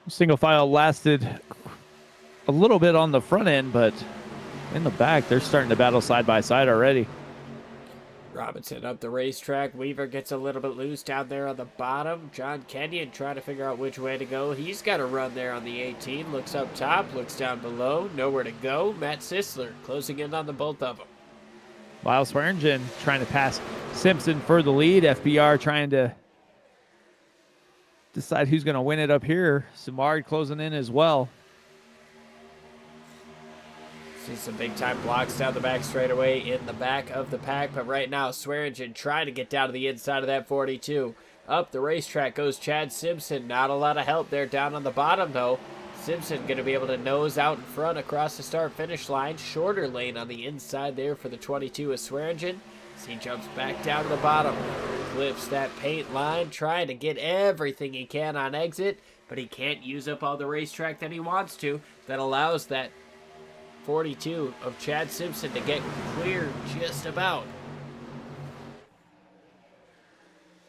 Single file lasted a little bit on the front end, but in the back, they're starting to battle side by side already. Robinson up the racetrack. Weaver gets a little bit loose down there on the bottom. John Kenyon trying to figure out which way to go. He's got a run there on the 18. Looks up top, looks down below. Nowhere to go. Matt Sisler closing in on the both of them. Lyle Swearingen trying to pass Simpson for the lead. FBR trying to decide who's going to win it up here. Simard closing in as well. See some big-time blocks down the back straightaway in the back of the pack, but right now Swearingen trying to get down to the inside of that 42. Up the racetrack goes Chad Simpson. Not a lot of help there down on the bottom, though. Simpson going to be able to nose out in front across the start-finish line. Shorter lane on the inside there for the 22 of Swearingen. As he jumps back down to the bottom. Clips that paint line, trying to get everything he can on exit, but he can't use up all the racetrack that he wants to. That allows that 42 of Chad Simpson to get clear just about.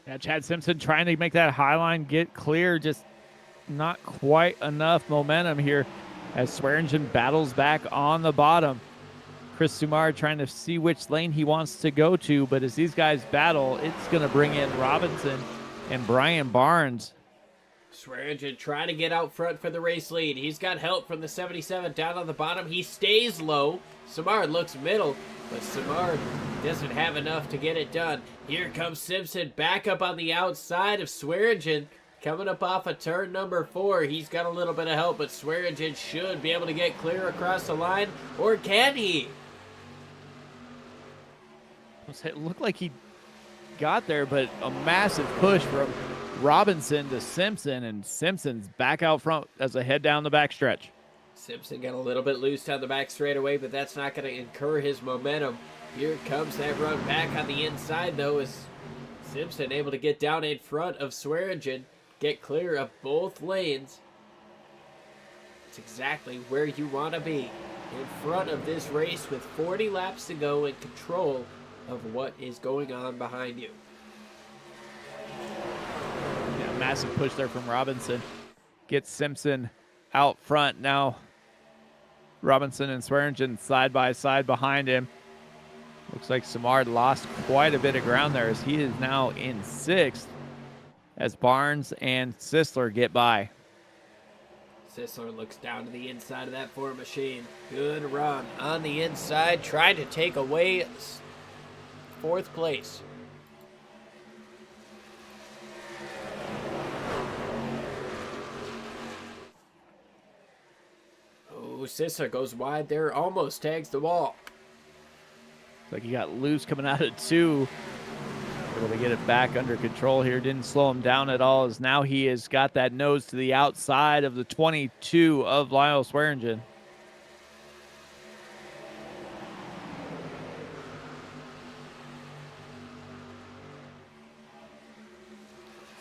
Yeah, Chad Simpson trying to make that high line get clear, just not quite enough momentum here as Swearingen battles back on the bottom. Chris Sumar trying to see which lane he wants to go to, but as these guys battle, it's going to bring in Robinson and Brian Barnes. Swearingen trying to get out front for the race lead. He's got help from the 77 down on the bottom. He stays low. Simard looks middle, but Simard doesn't have enough to get it done. Here comes Simpson back up on the outside of Swearingen. Coming up off of turn number 4, he's got a little bit of help, but Swearingen should be able to get clear across the line, or can he? It looked like he got there, but a massive push from Robinson to Simpson, and Simpson's back out front as they head down the backstretch. Simpson got a little bit loose down the back straightaway, but that's not going to incur his momentum. Here comes that run back on the inside, though, as Simpson able to get down in front of Swearingen, get clear of both lanes. It's exactly where you want to be, in front of this race with 40 laps to go, in control of what is going on behind you. Yeah, massive push there from Robinson. Gets Simpson out front now. Robinson and Swearingen side by side behind him. Looks like Samard lost quite a bit of ground there as he is now in 6th as Barnes and Sisler get by. Sisler looks down to the inside of that Ford machine. Good run on the inside, trying to take away 4th place. Oh, Sisler goes wide there, almost tags the wall. Like he got loose coming out of 2. Able to get it back under control here. Didn't slow him down at all, as now he has got that nose to the outside of the 22 of Lyle Swearingen.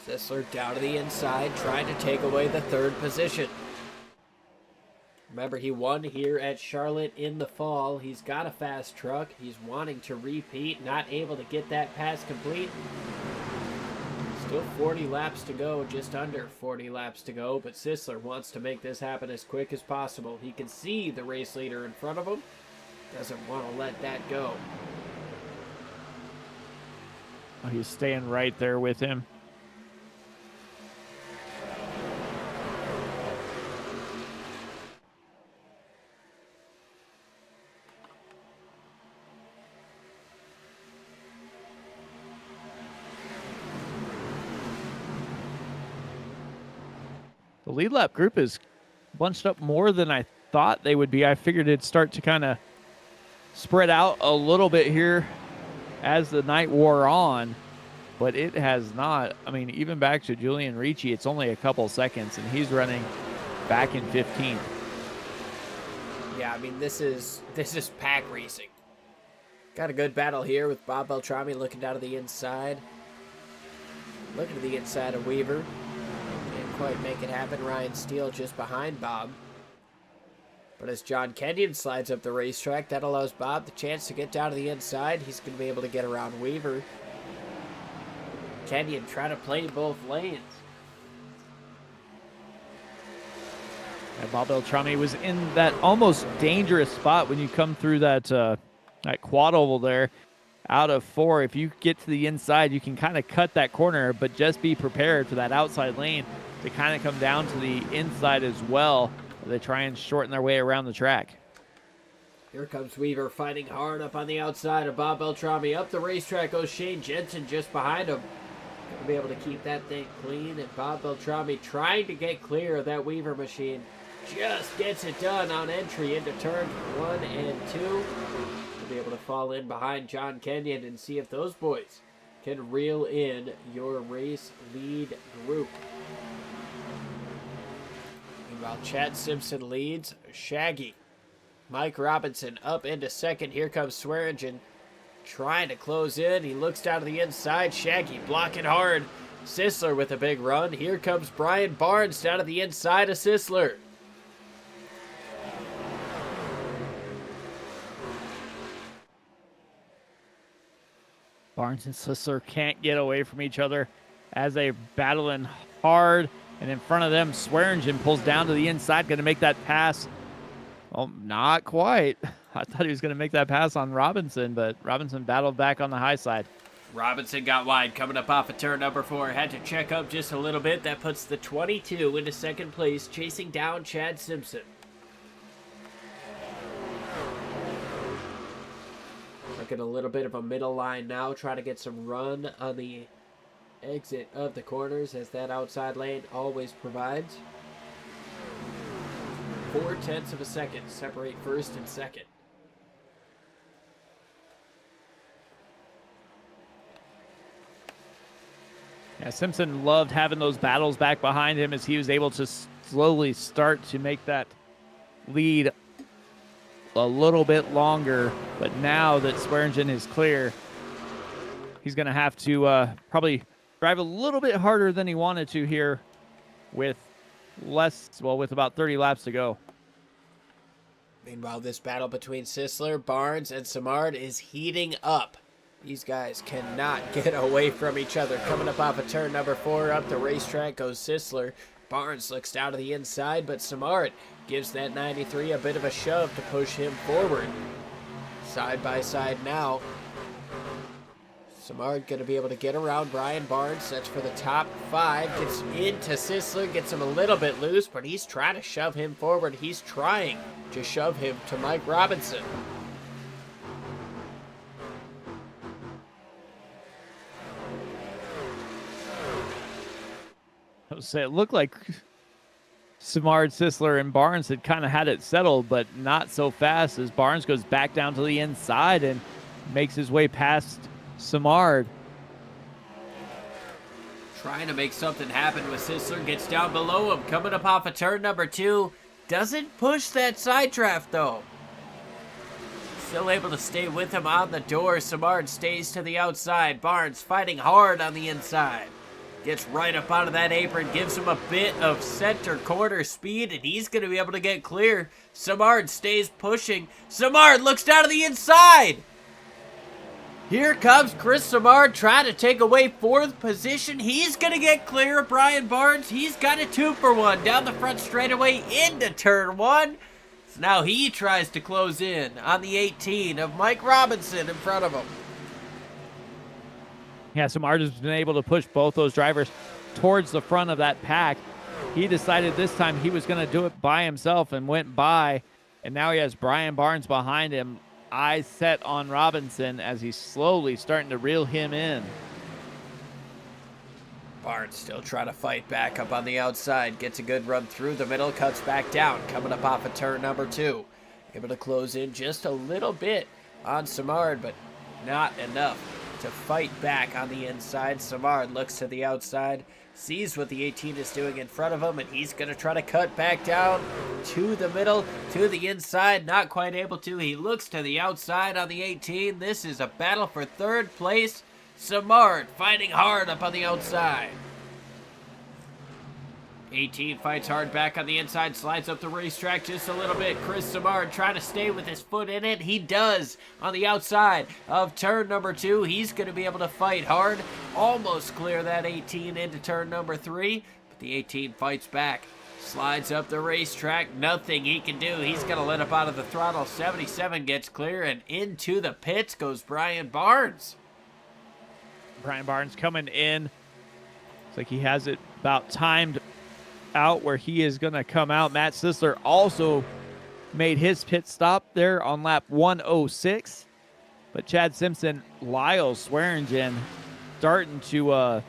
Sisler down to the inside, trying to take away the 3rd position. Remember, he won here at Charlotte in the fall. He's got a fast truck. He's wanting to repeat, not able to get that pass complete. Still 40 laps to go, just under 40 laps to go, but Sisler wants to make this happen as quick as possible. He can see the race leader in front of him. Doesn't want to let that go. Oh, he's staying right there with him. The lead lap group is bunched up more than I thought they would be. I figured it'd start to kind of spread out a little bit here as the night wore on, but it has not. I mean, even back to Julian Ricci, it's only a couple seconds, and he's running back in 15th. Yeah, I mean, this is pack racing. Got a good battle here with Bob Beltrami looking down to the inside. Looking to the inside of Weaver. Can't quite make it happen. Ryan Steele just behind Bob. But as John Kenyon slides up the racetrack, that allows Bob the chance to get down to the inside. He's going to be able to get around Weaver. Kenyon trying to play both lanes. And Bob Beltrami was in that almost dangerous spot when you come through that that quad oval there. Out of 4, if you get to the inside, you can kind of cut that corner, but just be prepared for that outside lane to kind of come down to the inside as well. They try and shorten their way around the track. Here comes Weaver fighting hard up on the outside of Bob Beltrami. Up the racetrack goes Shane Jensen just behind him. Gonna be able to keep that thing clean, and Bob Beltrami trying to get clear of that Weaver machine. Just gets it done on entry into turn 1 and 2. We'll be able to fall in behind John Kenyon and see if those boys can reel in your race lead group. Meanwhile, Chad Simpson leads. Shaggy. Mike Robinson up into 2nd. Here comes Swearingen trying to close in. He looks down to the inside. Shaggy blocking hard. Sisler with a big run. Here comes Brian Barnes down to the inside of Sisler. Barnes and Sisler can't get away from each other as they battling hard. And in front of them, Swearingen pulls down to the inside, going to make that pass. Well, not quite. I thought he was going to make that pass on Robinson, but Robinson battled back on the high side. Robinson got wide coming up off of turn number 4. Had to check up just a little bit. That puts the 22 into 2nd place, chasing down Chad Simpson. Looking a little bit of a middle line now, trying to get some run on the exit of the corners, as that outside lane always provides. 0.4 of a second separate first and second. Yeah, Simpson loved having those battles back behind him as he was able to slowly start to make that lead a little bit longer. But now that Swearingen is clear, he's going to have to probably drive a little bit harder than he wanted to here with with about 30 laps to go. Meanwhile, this battle between Sisler, Barnes, and Simard is heating up. These guys cannot get away from each other. Coming up off of turn number 4, up the racetrack goes Sisler. Barnes looks down to the inside, but Simard gives that 93 a bit of a shove to push him forward. Side by side now. Simard going to be able to get around Brian Barnes. That's for the top 5. Gets into Sisler, gets him a little bit loose, but he's trying to shove him forward. He's trying to shove him to Mike Robinson. So it looked like Simard, Sisler, and Barnes had kind of had it settled, but not so fast as Barnes goes back down to the inside and makes his way past Simard. Trying to make something happen with Sisler. Gets down below him. Coming up off of turn number 2. Doesn't push that side draft, though. Still able to stay with him on the door. Simard stays to the outside. Barnes fighting hard on the inside. Gets right up out of that apron, gives him a bit of center corner speed, and he's going to be able to get clear. Simard stays pushing. Simard looks down to the inside. Here comes Chris Simard trying to take away 4th position. He's going to get clear of Brian Barnes. He's got a 2-for-1 down the front straightaway into turn 1. So now he tries to close in on the 18 of Mike Robinson in front of him. Yeah, Simard has been able to push both those drivers towards the front of that pack. He decided this time he was going to do it by himself and went by. And now he has Brian Barnes behind him. Eyes set on Robinson as he's slowly starting to reel him in. Barnes still trying to fight back up on the outside. Gets a good run through the middle. Cuts back down. Coming up off of turn number 2. Able to close in just a little bit on Simard, but not enough to fight back on the inside. Simard looks to the outside, sees what the 18 is doing in front of him, and he's going to try to cut back down to the middle, to the inside. Not quite able to. He looks to the outside on the 18. This is a battle for 3rd place. Simard fighting hard up on the outside. 18 fights hard back on the inside, slides up the racetrack just a little bit. Chris Simard trying to stay with his foot in it. He does on the outside of turn number 2. He's going to be able to fight hard, almost clear that 18 into turn number 3. But the 18 fights back, slides up the racetrack. Nothing he can do. He's going to let up out of the throttle. 77 gets clear, and into the pits goes Brian Barnes. Brian Barnes coming in. Looks like he has it about timed out where he is going to come out. Matt Sisler also made his pit stop there on lap 106. But Chad Simpson, Lyle Swearingen starting to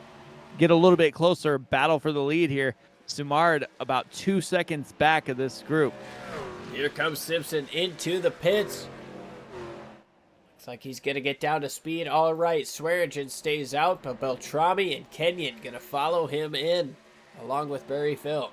get a little bit closer, battle for the lead here. Simard about 2 seconds back of this group. Here comes Simpson into the pits. Looks like he's going to get down to speed. All right, Swearingen stays out, but Beltrami and Kenyon going to follow him in, along with Barry Phil.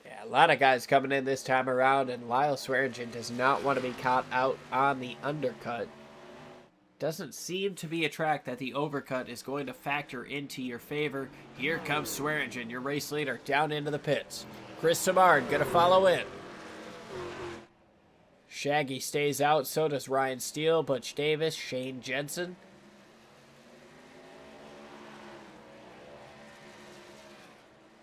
Yeah, a lot of guys coming in this time around, and Lyle Swearingen does not want to be caught out on the undercut. Doesn't seem to be a track that the overcut is going to factor into your favor. Here comes Swearingen, your race leader, down into the pits. Chris Simard going to follow in. Shaggy stays out, so does Ryan Steele, Butch Davis, Shane Jensen.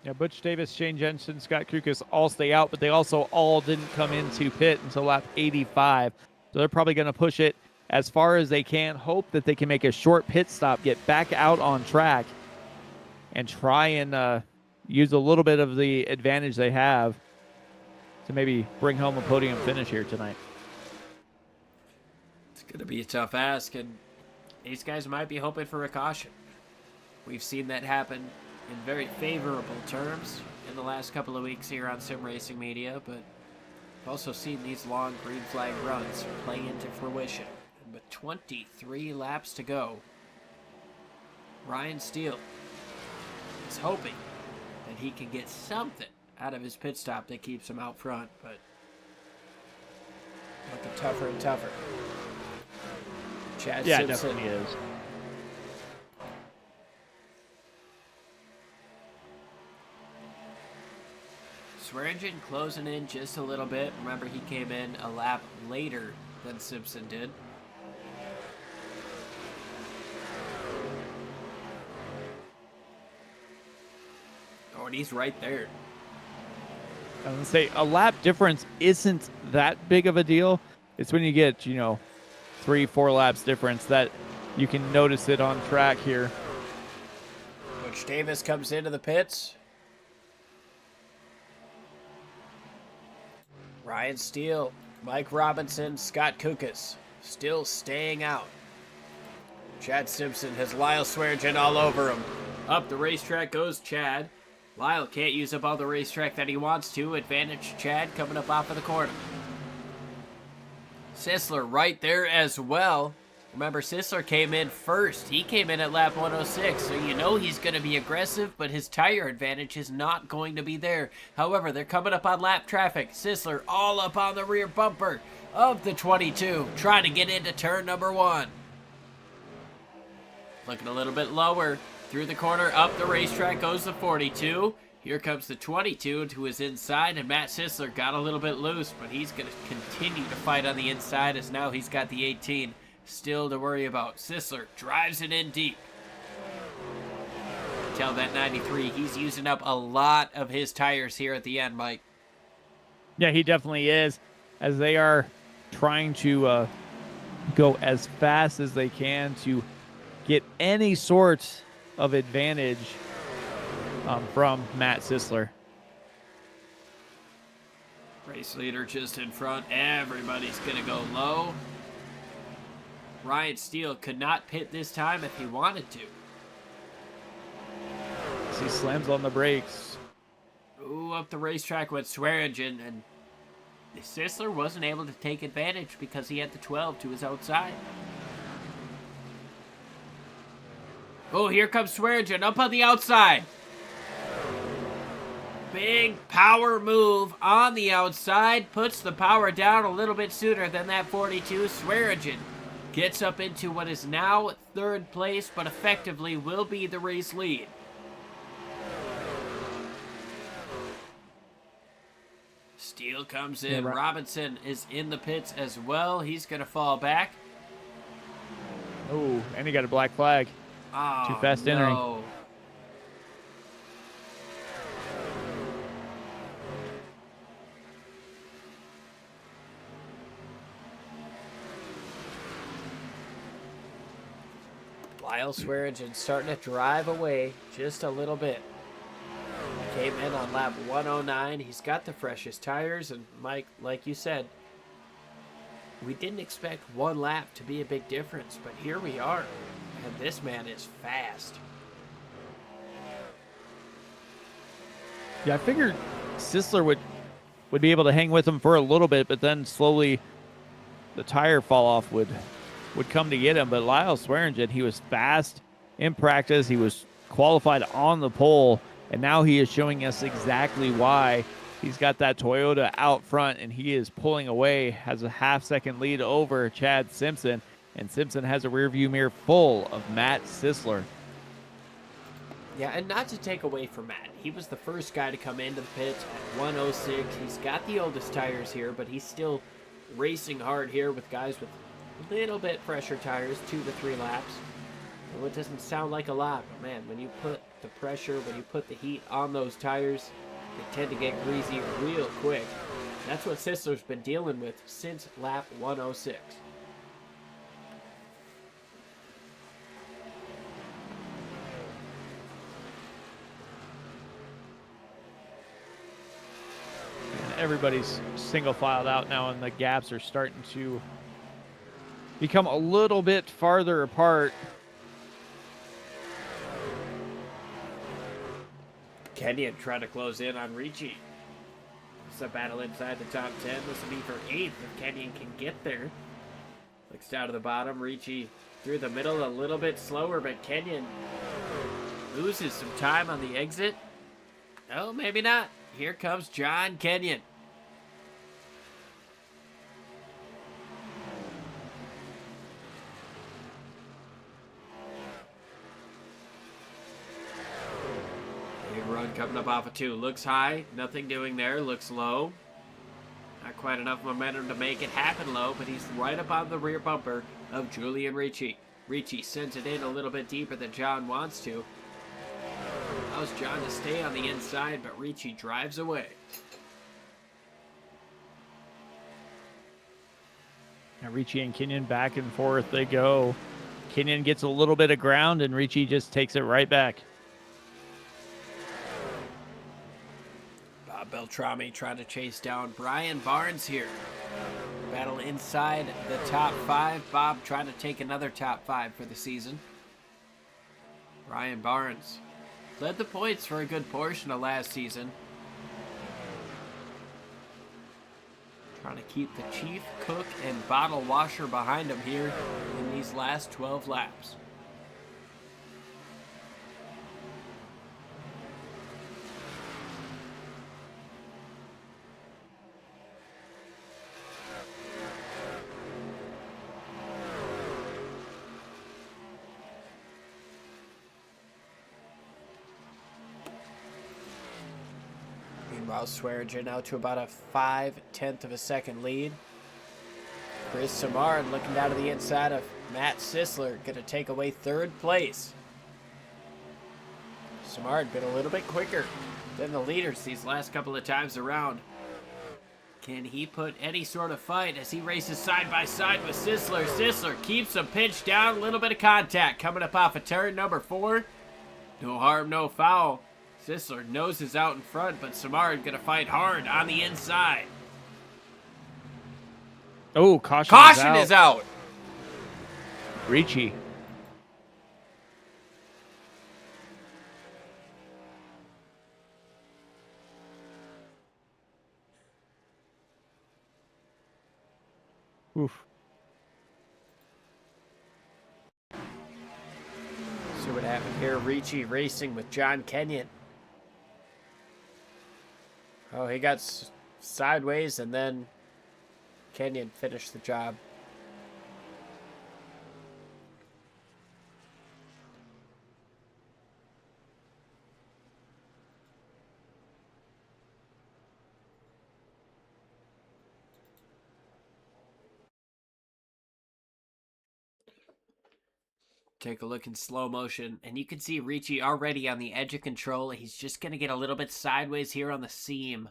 Yeah, Butch Davis, Shane Jensen, Scott Krukas all stay out, but they also all didn't come into pit until lap 85. So they're probably going to push it as far as they can, hope that they can make a short pit stop, get back out on track, and try and use a little bit of the advantage they have to maybe bring home a podium finish here tonight. Gonna be a tough ask, and these guys might be hoping for a caution. We've seen that happen in very favorable terms in the last couple of weeks here on Sim Racing Media, but I've also seen these long green flag runs play into fruition. And with 23 laps to go, Ryan Steele is hoping that he can get something out of his pit stop that keeps him out front, but looking tougher and tougher. Chad Yeah, it Simpson definitely is. Swearingen closing in just a little bit. Remember, he came in a lap later than Simpson did. Oh, and he's right there. I was gonna say a lap difference isn't that big of a deal. It's when you get, 3-4 laps difference that you can notice it on track here. Butch Davis comes into the pits. Ryan Steele, Mike Robinson, Scott Kukas still staying out. Chad Simpson has Lyle Swearingen all over him. Up the racetrack goes Chad. Lyle can't use up all the racetrack that he wants to. Advantage Chad coming up off of the corner. Sisler right there as well. Remember, Sisler came in first. He came in at lap 106, so you know he's going to be aggressive, but his tire advantage is not going to be there. However, they're coming up on lap traffic. Sisler all up on the rear bumper of the 22, trying to get into turn number 1. Looking a little bit lower. Through the corner, up the racetrack goes the 42. Here comes the 22 to his inside, and Matt Sisler got a little bit loose, but he's going to continue to fight on the inside as now he's got the 18 still to worry about. Sisler drives it in deep. Tell that 93, he's using up a lot of his tires here at the end, Mike. Yeah, he definitely is, as they are trying to go as fast as they can to get any sort of advantage from Matt Sisler. Race leader just in front. Everybody's going to go low. Ryan Steele could not pit this time if he wanted to. He slams on the brakes. Ooh, up the racetrack went Swearingen, and Sisler wasn't able to take advantage because he had the 12 to his outside. Oh, here comes Swearingen up on the outside. Big power move on the outside. Puts the power down a little bit sooner than that 42. Swearingen gets up into what is now third place, but effectively will be the race lead. Steele comes in. Yeah, Robinson is in the pits as well. He's going to fall back. Oh, and he got a black flag. Oh, Too fast entering. no. Lyle Swearingen starting to drive away just a little bit. Came in on lap 109. He's got the freshest tires, and Mike, like you said, we didn't expect one lap to be a big difference, but here we are. And this man is fast. Yeah, I figured Sisler would be able to hang with him for a little bit, but then slowly the tire fall off would come to get him. But Lyle Swearingen, he was fast in practice. He was qualified on the pole, and now he is showing us exactly why. He's got that Toyota out front, and he is pulling away, has a half-second lead over Chad Simpson. And Simpson has a rearview mirror full of Matt Sisler. Yeah, and not to take away from Matt. He was the first guy to come into the pits at 106. He's got the oldest tires here, but he's still racing hard here with guys with a little bit fresher tires, 2 to 3 laps. Well, it doesn't sound like a lot, but man, when you put the pressure, when you put the heat on those tires, they tend to get greasy real quick. That's what Sisler's been dealing with since lap 106. Everybody's single filed out now, and the gaps are starting to become a little bit farther apart. Kenyon trying to close in on Ricci. It's a battle inside the top 10. This will be for 8th if Kenyon can get there. Looks down to the bottom. Ricci through the middle a little bit slower, but Kenyon loses some time on the exit. Oh, maybe not. Here comes John Kenyon. Big run coming up off of 2. Looks high. Nothing doing there. Looks low. Not quite enough momentum to make it happen low, but he's right up on the rear bumper of Julian Ricci. Ricci sends it in a little bit deeper than John wants to. Allows John to stay on the inside, but Ricci drives away. Now Ricci and Kenyon back and forth they go. Kenyon gets a little bit of ground, and Ricci just takes it right back. Bob Beltrami trying to chase down Brian Barnes here. Battle inside the top 5. Bob trying to take another top 5 for the season. Brian Barnes led the points for a good portion of last season. Trying to keep the chief cook and bottle washer behind him here in these last 12 laps. Meanwhile, Swearinger now to about a 0.5 of a second lead. Chris Samard looking down to the inside of Matt Sisler, going to take away 3rd place. Samard been a little bit quicker than the leaders these last couple of times around. Can he put any sort of fight as he races side by side with Sisler? Sisler keeps him pinched down, a little bit of contact coming up off of turn number 4. No harm, no foul. Sisler noses out in front, but Samard gonna fight hard on the inside. Oh, caution is out. Ricci. Oof. See what happened here. Ricci racing with John Kenyon. Oh, he got sideways, and then Kenyon finished the job. Take a look in slow motion, and you can see Ricci already on the edge of control. He's just going to get a little bit sideways here on the seam.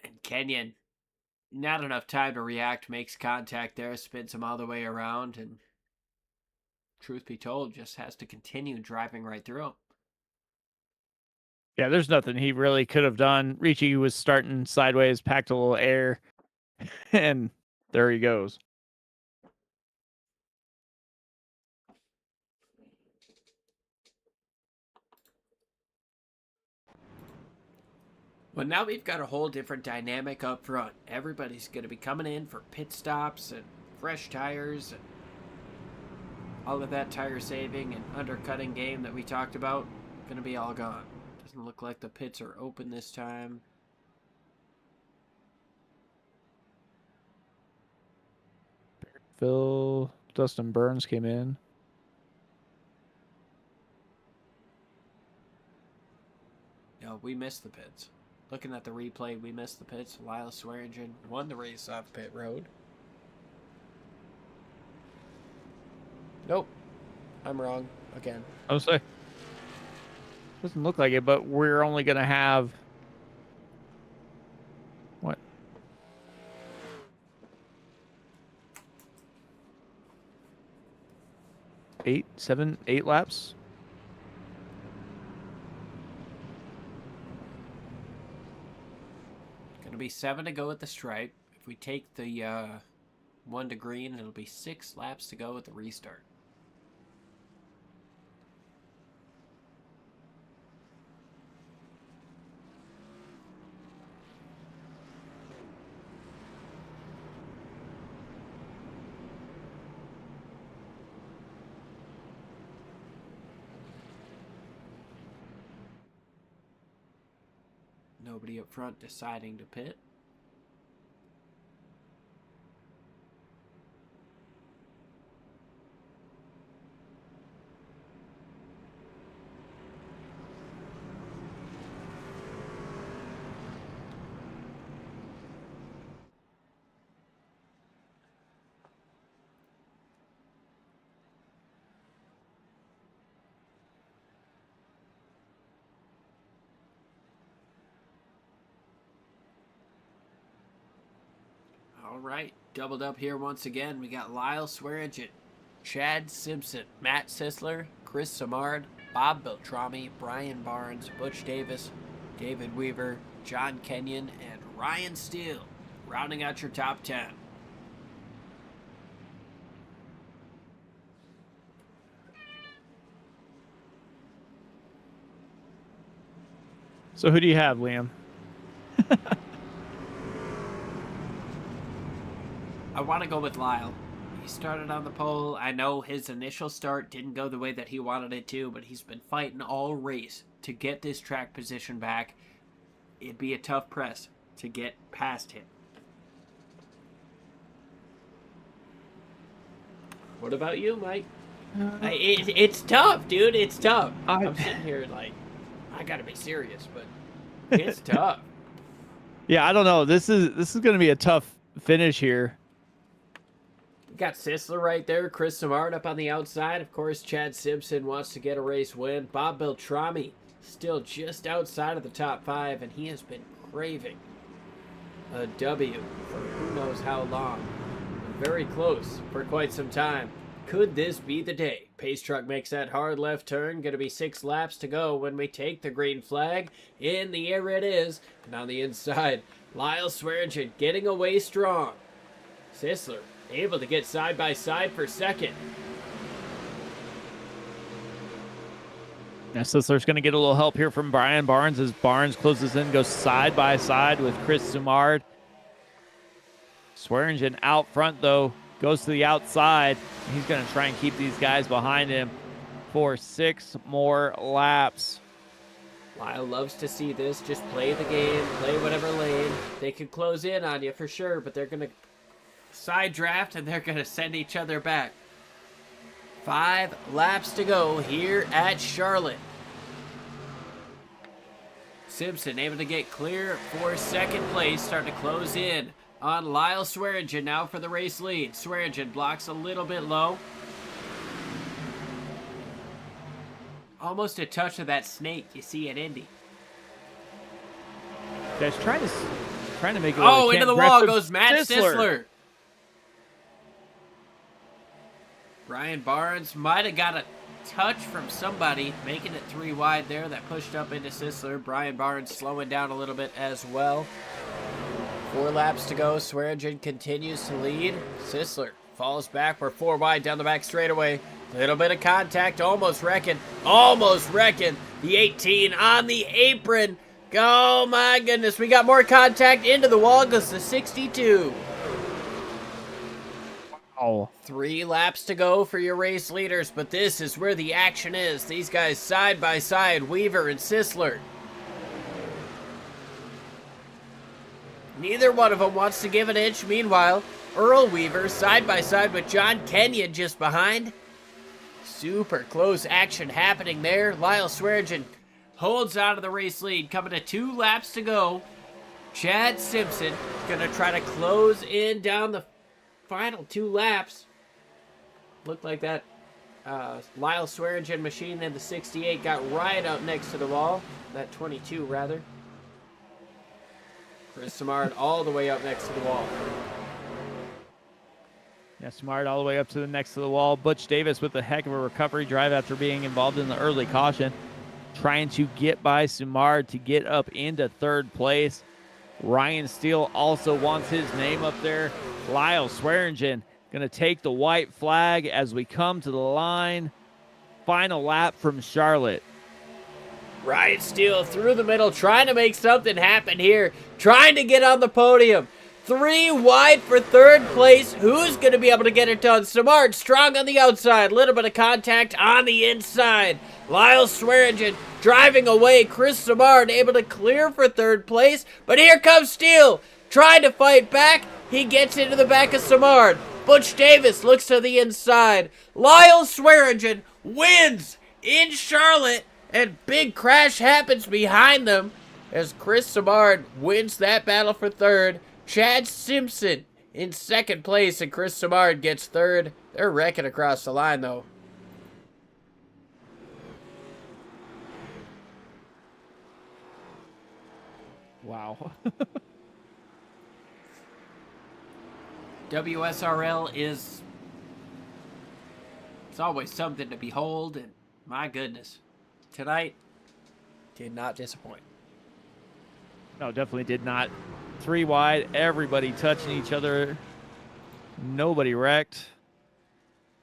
And Kenyon, not enough time to react, makes contact there, spins him all the way around, and truth be told, just has to continue driving right through him. Yeah, there's nothing he really could have done. Ricci was starting sideways, packed a little air, and there he goes. Well, now we've got a whole different dynamic up front. Everybody's going to be coming in for pit stops and fresh tires and all of that tire saving and undercutting game that we talked about. Going to be all gone. Doesn't look like the pits are open this time. Phil, Dustin Burns came in. No, we missed the pits. Looking at the replay, we missed the pits. Lyle Swearingen won the race off pit road. Nope. I'm wrong again. I was say, doesn't look like it, but we're only going to have what? 8 laps. Going to be 7 to go at the stripe. If we take the 1 to green, and it'll be 6 laps to go at the restart. Nobody up front deciding to pit. All right, doubled up here once again. We got Lyle Swearingen, Chad Simpson, Matt Sisler, Chris Samard, Bob Beltrami, Brian Barnes, Butch Davis, David Weaver, John Kenyon, and Ryan Steele, rounding out your top 10. So who do you have, Liam? I want to go with Lyle. He started on the pole. I know his initial start didn't go the way that he wanted it to, but he's been fighting all race to get this track position back. It'd be a tough press to get past him. What about you, Mike? It's tough, dude. It's tough. I'm sitting here like, I gotta be serious, but it's tough. Yeah, I don't know. This is going to be a tough finish here. We got Sisler right there. Chris Samard up on the outside. Of course, Chad Simpson wants to get a race win. Bob Beltrami still just outside of the top 5, and he has been craving a W for who knows how long. Very close for quite some time. Could this be the day? Pace truck makes that hard left turn. Going to be 6 laps to go when we take the green flag. In the air it is. And on the inside, Lyle Swearingen getting away strong. Sisler able to get side by side for second. Now Sisler's going to get a little help here from Brian Barnes as Barnes closes in, goes side by side with Chris Samard. Swearingen out front, though, goes to the outside. He's going to try and keep these guys behind him for 6 more laps. Lyle loves to see this. Just play the game, play whatever lane. They could close in on you for sure, but they're going to side draft and they're going to send each other back. 5 laps to go here at Charlotte. Simpson able to get clear for second place, starting to close in on Lyle Swearingen now for the race lead. Swearingen blocks a little bit low. Almost a touch of that snake you see at Indy. Guys, trying to make it. Oh, into the wall goes Matt Sisler. Brian Barnes might have got a touch from somebody, making it 3 wide there. That pushed up into Sisler. Brian Barnes slowing down a little bit as well. 4 laps to go. Swearingen continues to lead. Sisler falls back. We're 4 wide down the back straightaway. Little bit of contact. Almost wrecking. Almost wrecking. The 18 on the apron. Oh my goodness. We got more contact into the wall. Goes the 62. Oh. 3 laps to go for your race leaders, but this is where the action is. These guys side by side, Weaver and Sisler. Neither one of them wants to give an inch. Meanwhile, Earl Weaver side by side with John Kenyon just behind. Super close action happening there. Lyle Swearingen holds on to the race lead, coming to 2 laps to go. Chad Simpson gonna try to close in down the final 2 laps. Looked like that Lyle Swearingen machine in the 68 got right out next to the wall. That 22 rather. Chris Samard all the way up next to the wall. Yeah, Smart all the way up to the next to the wall. Butch Davis with a heck of a recovery drive after being involved in the early caution. Trying to get by Sumard to get up into 3rd place. Ryan Steele also wants his name up there. Lyle Swearingen going to take the white flag as we come to the line. Final lap from Charlotte. Ryan Steele through the middle, trying to make something happen here, trying to get on the podium. 3 wide for third place. Who's going to be able to get it done? Samard strong on the outside, little bit of contact on the inside. Lyle Swearingen driving away. Chris Samard able to clear for third place, but here comes Steele trying to fight back. He gets into the back of Samard. Butch Davis looks to the inside. Lyle Swearingen wins in Charlotte, and big crash happens behind them as Chris Samard wins that battle for third. Chad Simpson in second place, and Chris Samard gets third. They're wrecking across the line, though. Wow. WSRL is... it's always something to behold, and my goodness, tonight did not disappoint. No, definitely did not. 3 wide, everybody touching each other. Nobody wrecked.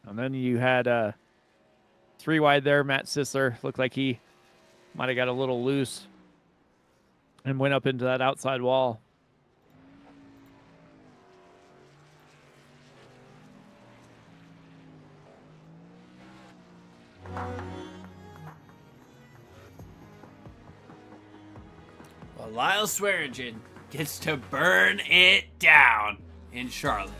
And then you had 3 wide there. Matt Sisler looked like he might have got a little loose and went up into that outside wall. Well, Lyle Swearingen gets to burn it down in Charlotte.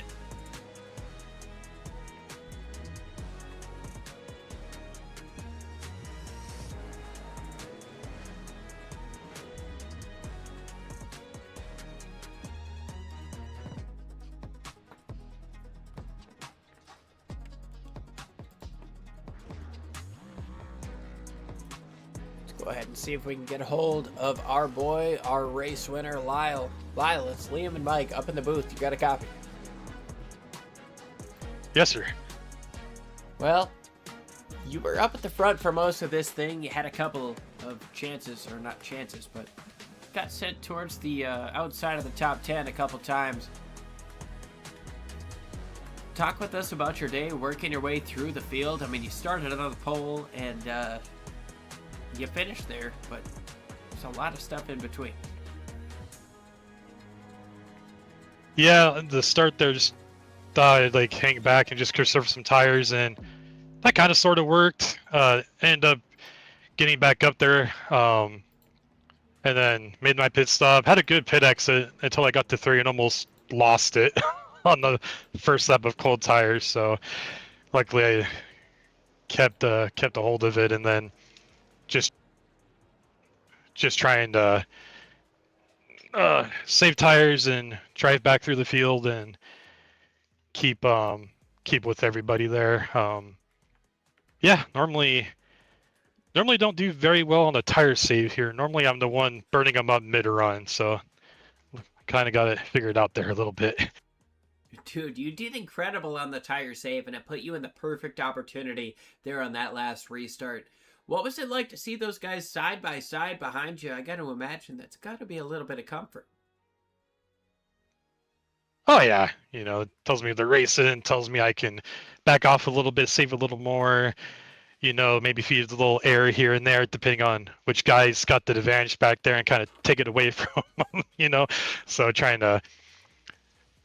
Go ahead and see if we can get a hold of our boy, our race winner, Lyle. Lyle, it's Liam and Mike up in the booth. You got a copy? Yes, sir. Well, you were up at the front for most of this thing. You had a couple of chances, or not chances, but got sent towards the outside of the top 10 a couple times. Talk with us about your day, working your way through the field. I mean, you started on the pole and you finished there, but there's a lot of stuff in between. Yeah, the start there, just thought I'd like hang back and just conserve some tires, and that kind of sort of worked. Ended up getting back up there, and then made my pit stop. Had a good pit exit until I got to 3 and almost lost it on the first lap of cold tires. So luckily I kept a hold of it, and then just trying to save tires and drive back through the field and keep with everybody there. Yeah, normally don't do very well on the tire save here. Normally I'm the one burning them up mid-run, so kind of got it figured out there a little bit. Dude, you did incredible on the tire save, and it put you in the perfect opportunity there on that last restart. What was it like to see those guys side by side behind you? I got to imagine that's got to be a little bit of comfort. Oh yeah, it tells me they're racing, tells me I can back off a little bit, save a little more, maybe feed a little air here and there, depending on which guy's got the advantage back there, and kind of take it away from them, So trying to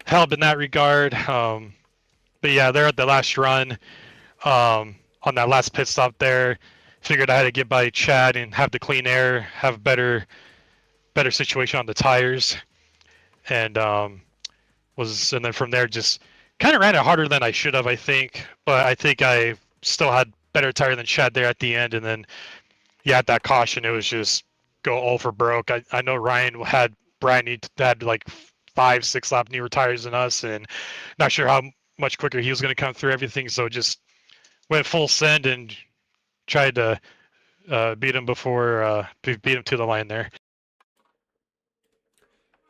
help in that regard. But yeah, they're at the last run, on that last pit stop there. Figured I had to get by Chad and have the clean air, have better situation on the tires, and then from there just kind of ran it harder than I should have, I think. But I think I still had better tire than Chad there at the end, and then at that caution it was just go all for broke. I know Brian had like 5-6 lap newer tires than us, and not sure how much quicker he was going to come through everything, so just went full send and tried to beat him to the line there.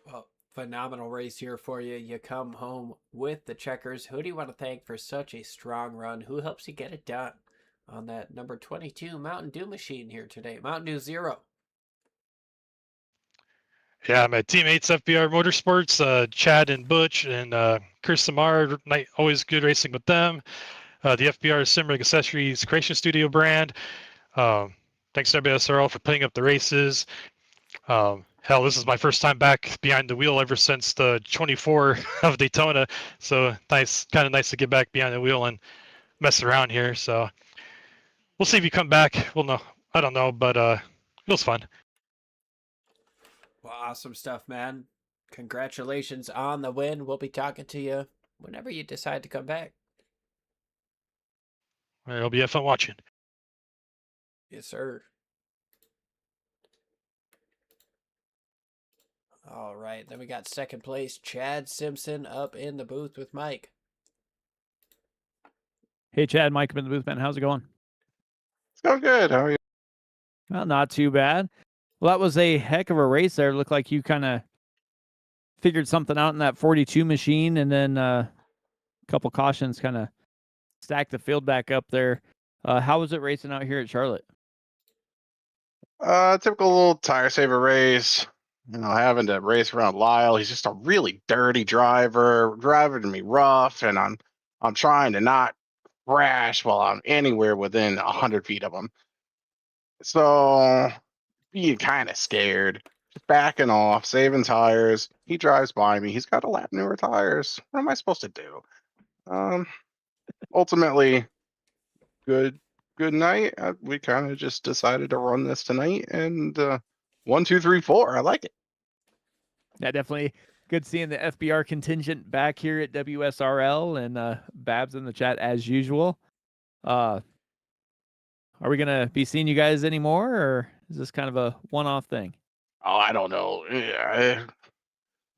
Well, phenomenal race here for you. You come home with the checkers. Who do you want to thank for such a strong run? Who helps you get it done on that number 22 Mountain Dew machine here today? Mountain Dew Zero. Yeah, my teammates, FBR Motorsports, Chad and Butch, and Chris Samar, always good racing with them. The FBR SimRig Accessories Creation Studio brand. Thanks to WSRL for putting up the races. Hell, this is my first time back behind the wheel ever since the 24 of Daytona. So kind of nice to get back behind the wheel and mess around here. So we'll see if you come back. Well, no, I don't know, but it was fun. Well, awesome stuff, man. Congratulations on the win. We'll be talking to you whenever you decide to come back. It'll be fun watching. Yes, sir. All right, then we got second place, Chad Simpson up in the booth with Mike. Hey, Chad, Mike, I'm in the booth, man. How's it going? It's going good. How are you? Well, not too bad. Well, that was a heck of a race there. Looked like you kind of figured something out in that 42 machine, and then a couple cautions kind of stacked the field back up there. How was it racing out here at Charlotte? Typical little tire saver race. Having to race around Lyle. He's just a really dirty driver, driving me rough, and I'm trying to not crash while I'm anywhere within 100 feet of him. So being kind of scared, just backing off, saving tires. He drives by me. He's got a lap newer tires. What am I supposed to do? Ultimately, good night. We kind of just decided to run this tonight, and 1, 2, 3, 4. I like it. Yeah, definitely good seeing the FBR contingent back here at WSRL, and Babs in the chat as usual. Are we gonna be seeing you guys anymore, or is this kind of a one-off thing? Oh, I don't know.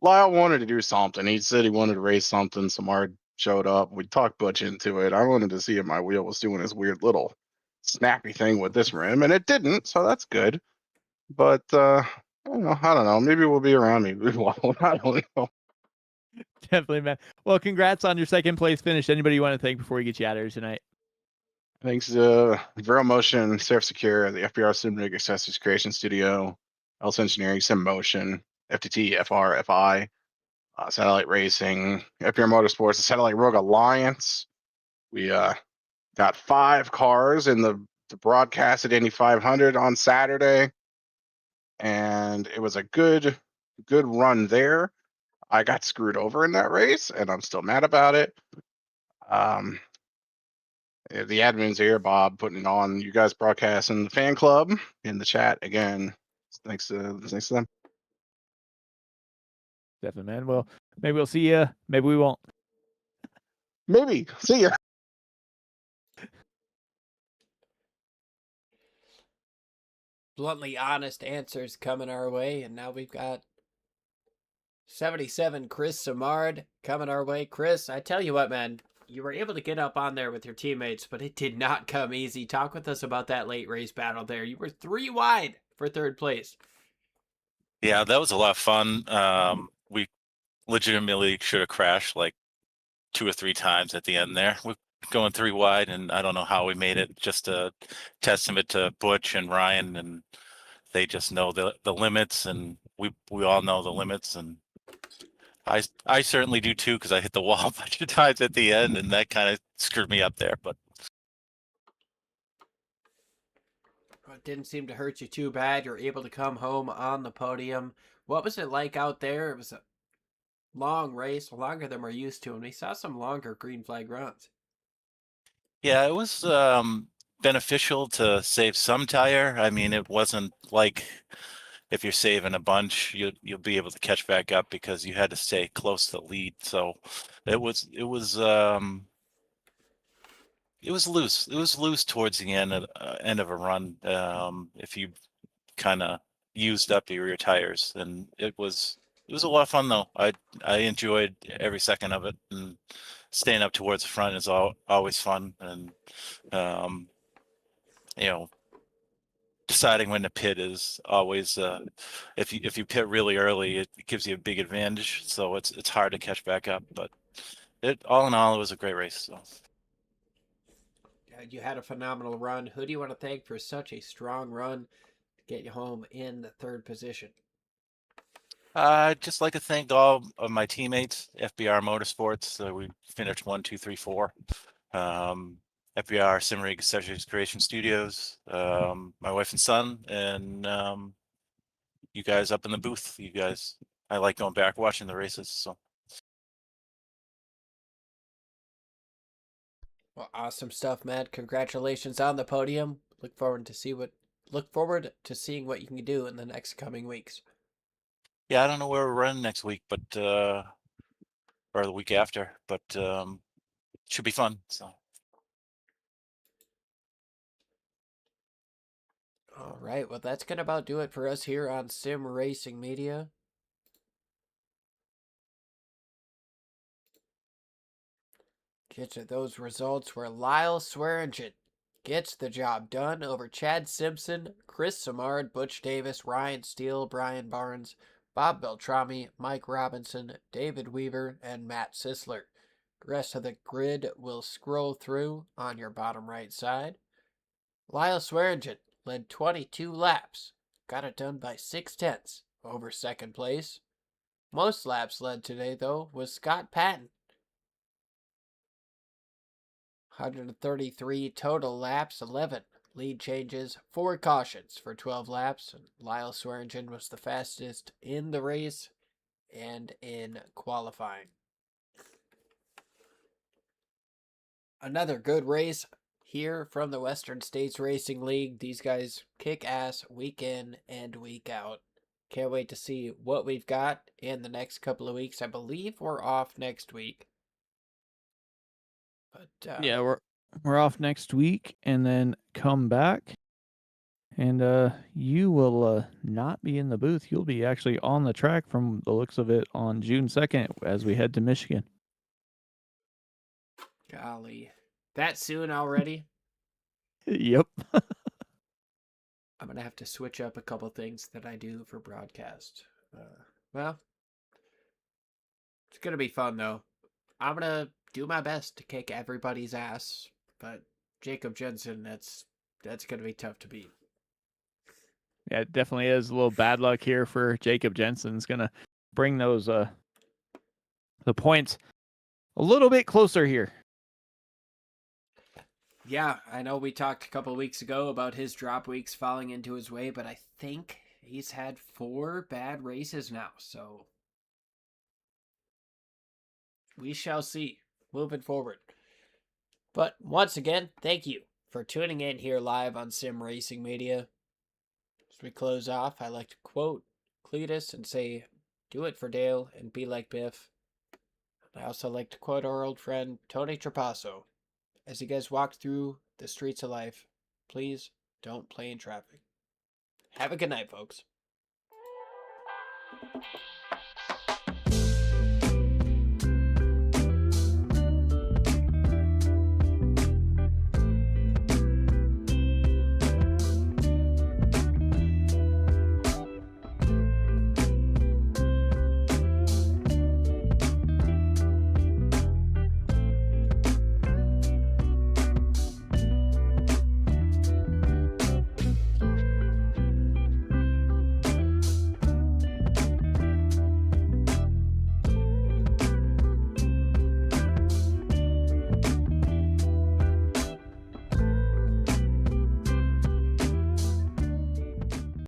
Lyle wanted to do something. He said he wanted to race something. Samar showed up. We talked Butch into it. I wanted to see if my wheel was doing his weird little snappy thing with this rim, and it didn't, so that's good. But I don't know. Maybe we'll be around. Maybe we won't. I don't know. Definitely, man. Well, congrats on your second place finish. Anybody you want to thank before we get you out of here tonight? Thanks to Vero Motion, Surf Secure, the FBR SimRig Accessories Creation Studio, Else Engineering, Sim Motion, FTT, FR, FI, Satellite Racing, FBR Motorsports, the Satellite Rogue Alliance. We got 5 cars in the broadcast at Indy 500 on Saturday, and it was a good run there. I got screwed over in that race, and I'm still mad about it. The admin's here, Bob, putting it on. You guys broadcasting the fan club in the chat again. Thanks to them. Definitely, man. Well, maybe we'll see you. Maybe we won't. Maybe. See ya. Bluntly honest answers coming our way, and now we've got 77 Chris Samard coming our way. Chris, I tell you what, man, you were able to get up on there with your teammates, but it did not come easy. Talk with us about that late race battle there. You were 3 wide for third place. Yeah, that was a lot of fun. We legitimately should have crashed like 2 or 3 times at the end there. We're going 3 wide, and I don't know how we made it. Just a testament to Butch and Ryan, and they just know the limits, and we all know the limits, and I certainly do too, because I hit the wall a bunch of times at the end, and that kind of screwed me up there. But it didn't seem to hurt you too bad. You're able to come home on the podium. What was it like out there? It was a long race, longer than we're used to, and we saw some longer green flag runs. yeah, it was beneficial to save some tire. I mean, it wasn't like if you're saving a bunch, you'll be able to catch back up, because you had to stay close to the lead. So it was loose. It was loose towards the end of a run. If you kind of used up your tires, and it was a lot of fun though. I enjoyed every second of it, and staying up towards the front is always fun. And deciding when to pit is always if you pit really early, it gives you a big advantage. So it's hard to catch back up. But all in all, it was a great race. So. You had a phenomenal run. Who do you want to thank for such a strong run to get you home in the 3rd position? I'd just like to thank all of my teammates, FBR Motorsports. We finished 1, 2, 3, 4. FBR Simrig Accessories Creation Studios, my wife and son, and you guys up in the booth. You guys, I like going back watching the races. So Well, awesome stuff, Matt. Congratulations on the podium. Look forward to seeing what you can do in the next coming weeks. yeah, I don't know where we're running next week, but or the week after, but should be fun. So All right, well, that's gonna about do it for us here on Sim Racing Media. Get to those results where Lyle Swearingen gets the job done over Chad Simpson, Chris Samard, Butch Davis, Ryan Steele, Brian Barnes, Bob Beltrami, Mike Robinson, David Weaver, and Matt Sisler. The rest of the grid will scroll through on your bottom right side. Lyle Swearingen led 22 laps, got it done by 6/10 over second place. Most laps led today, though, was Scott Patton. 133 total laps, 11 lead changes, 4 cautions for 12 laps. And Lyle Swearingen was the fastest in the race and in qualifying. Another good race here from the Western States Racing League. These guys kick ass week in and week out. Can't wait to see what we've got in the next couple of weeks. I believe we're off next week. But Yeah, we're off next week and then come back. And you will not be in the booth. You'll be actually on the track from the looks of it on June 2nd as we head to Michigan. golly, that soon already? Yep. I'm going to have to switch up a couple things that I do for broadcast. Well, it's going to be fun, though. I'm going to do my best to kick everybody's ass, but Jacob Jensen, that's going to be tough to beat. Yeah, it definitely is a little bad luck here for Jacob Jensen's going to bring those the points a little bit closer here. Yeah, I know we talked a couple weeks ago about his drop weeks falling into his way, but I think he's had 4 bad races now, so we shall see moving forward. But once again, thank you for tuning in here live on Sim Racing Media. As we close off, I like to quote Cletus and say, "Do it for Dale and be like Biff." I also like to quote our old friend Tony Trapasso. As you guys walk through the streets of life, please don't play in traffic. Have a good night, folks.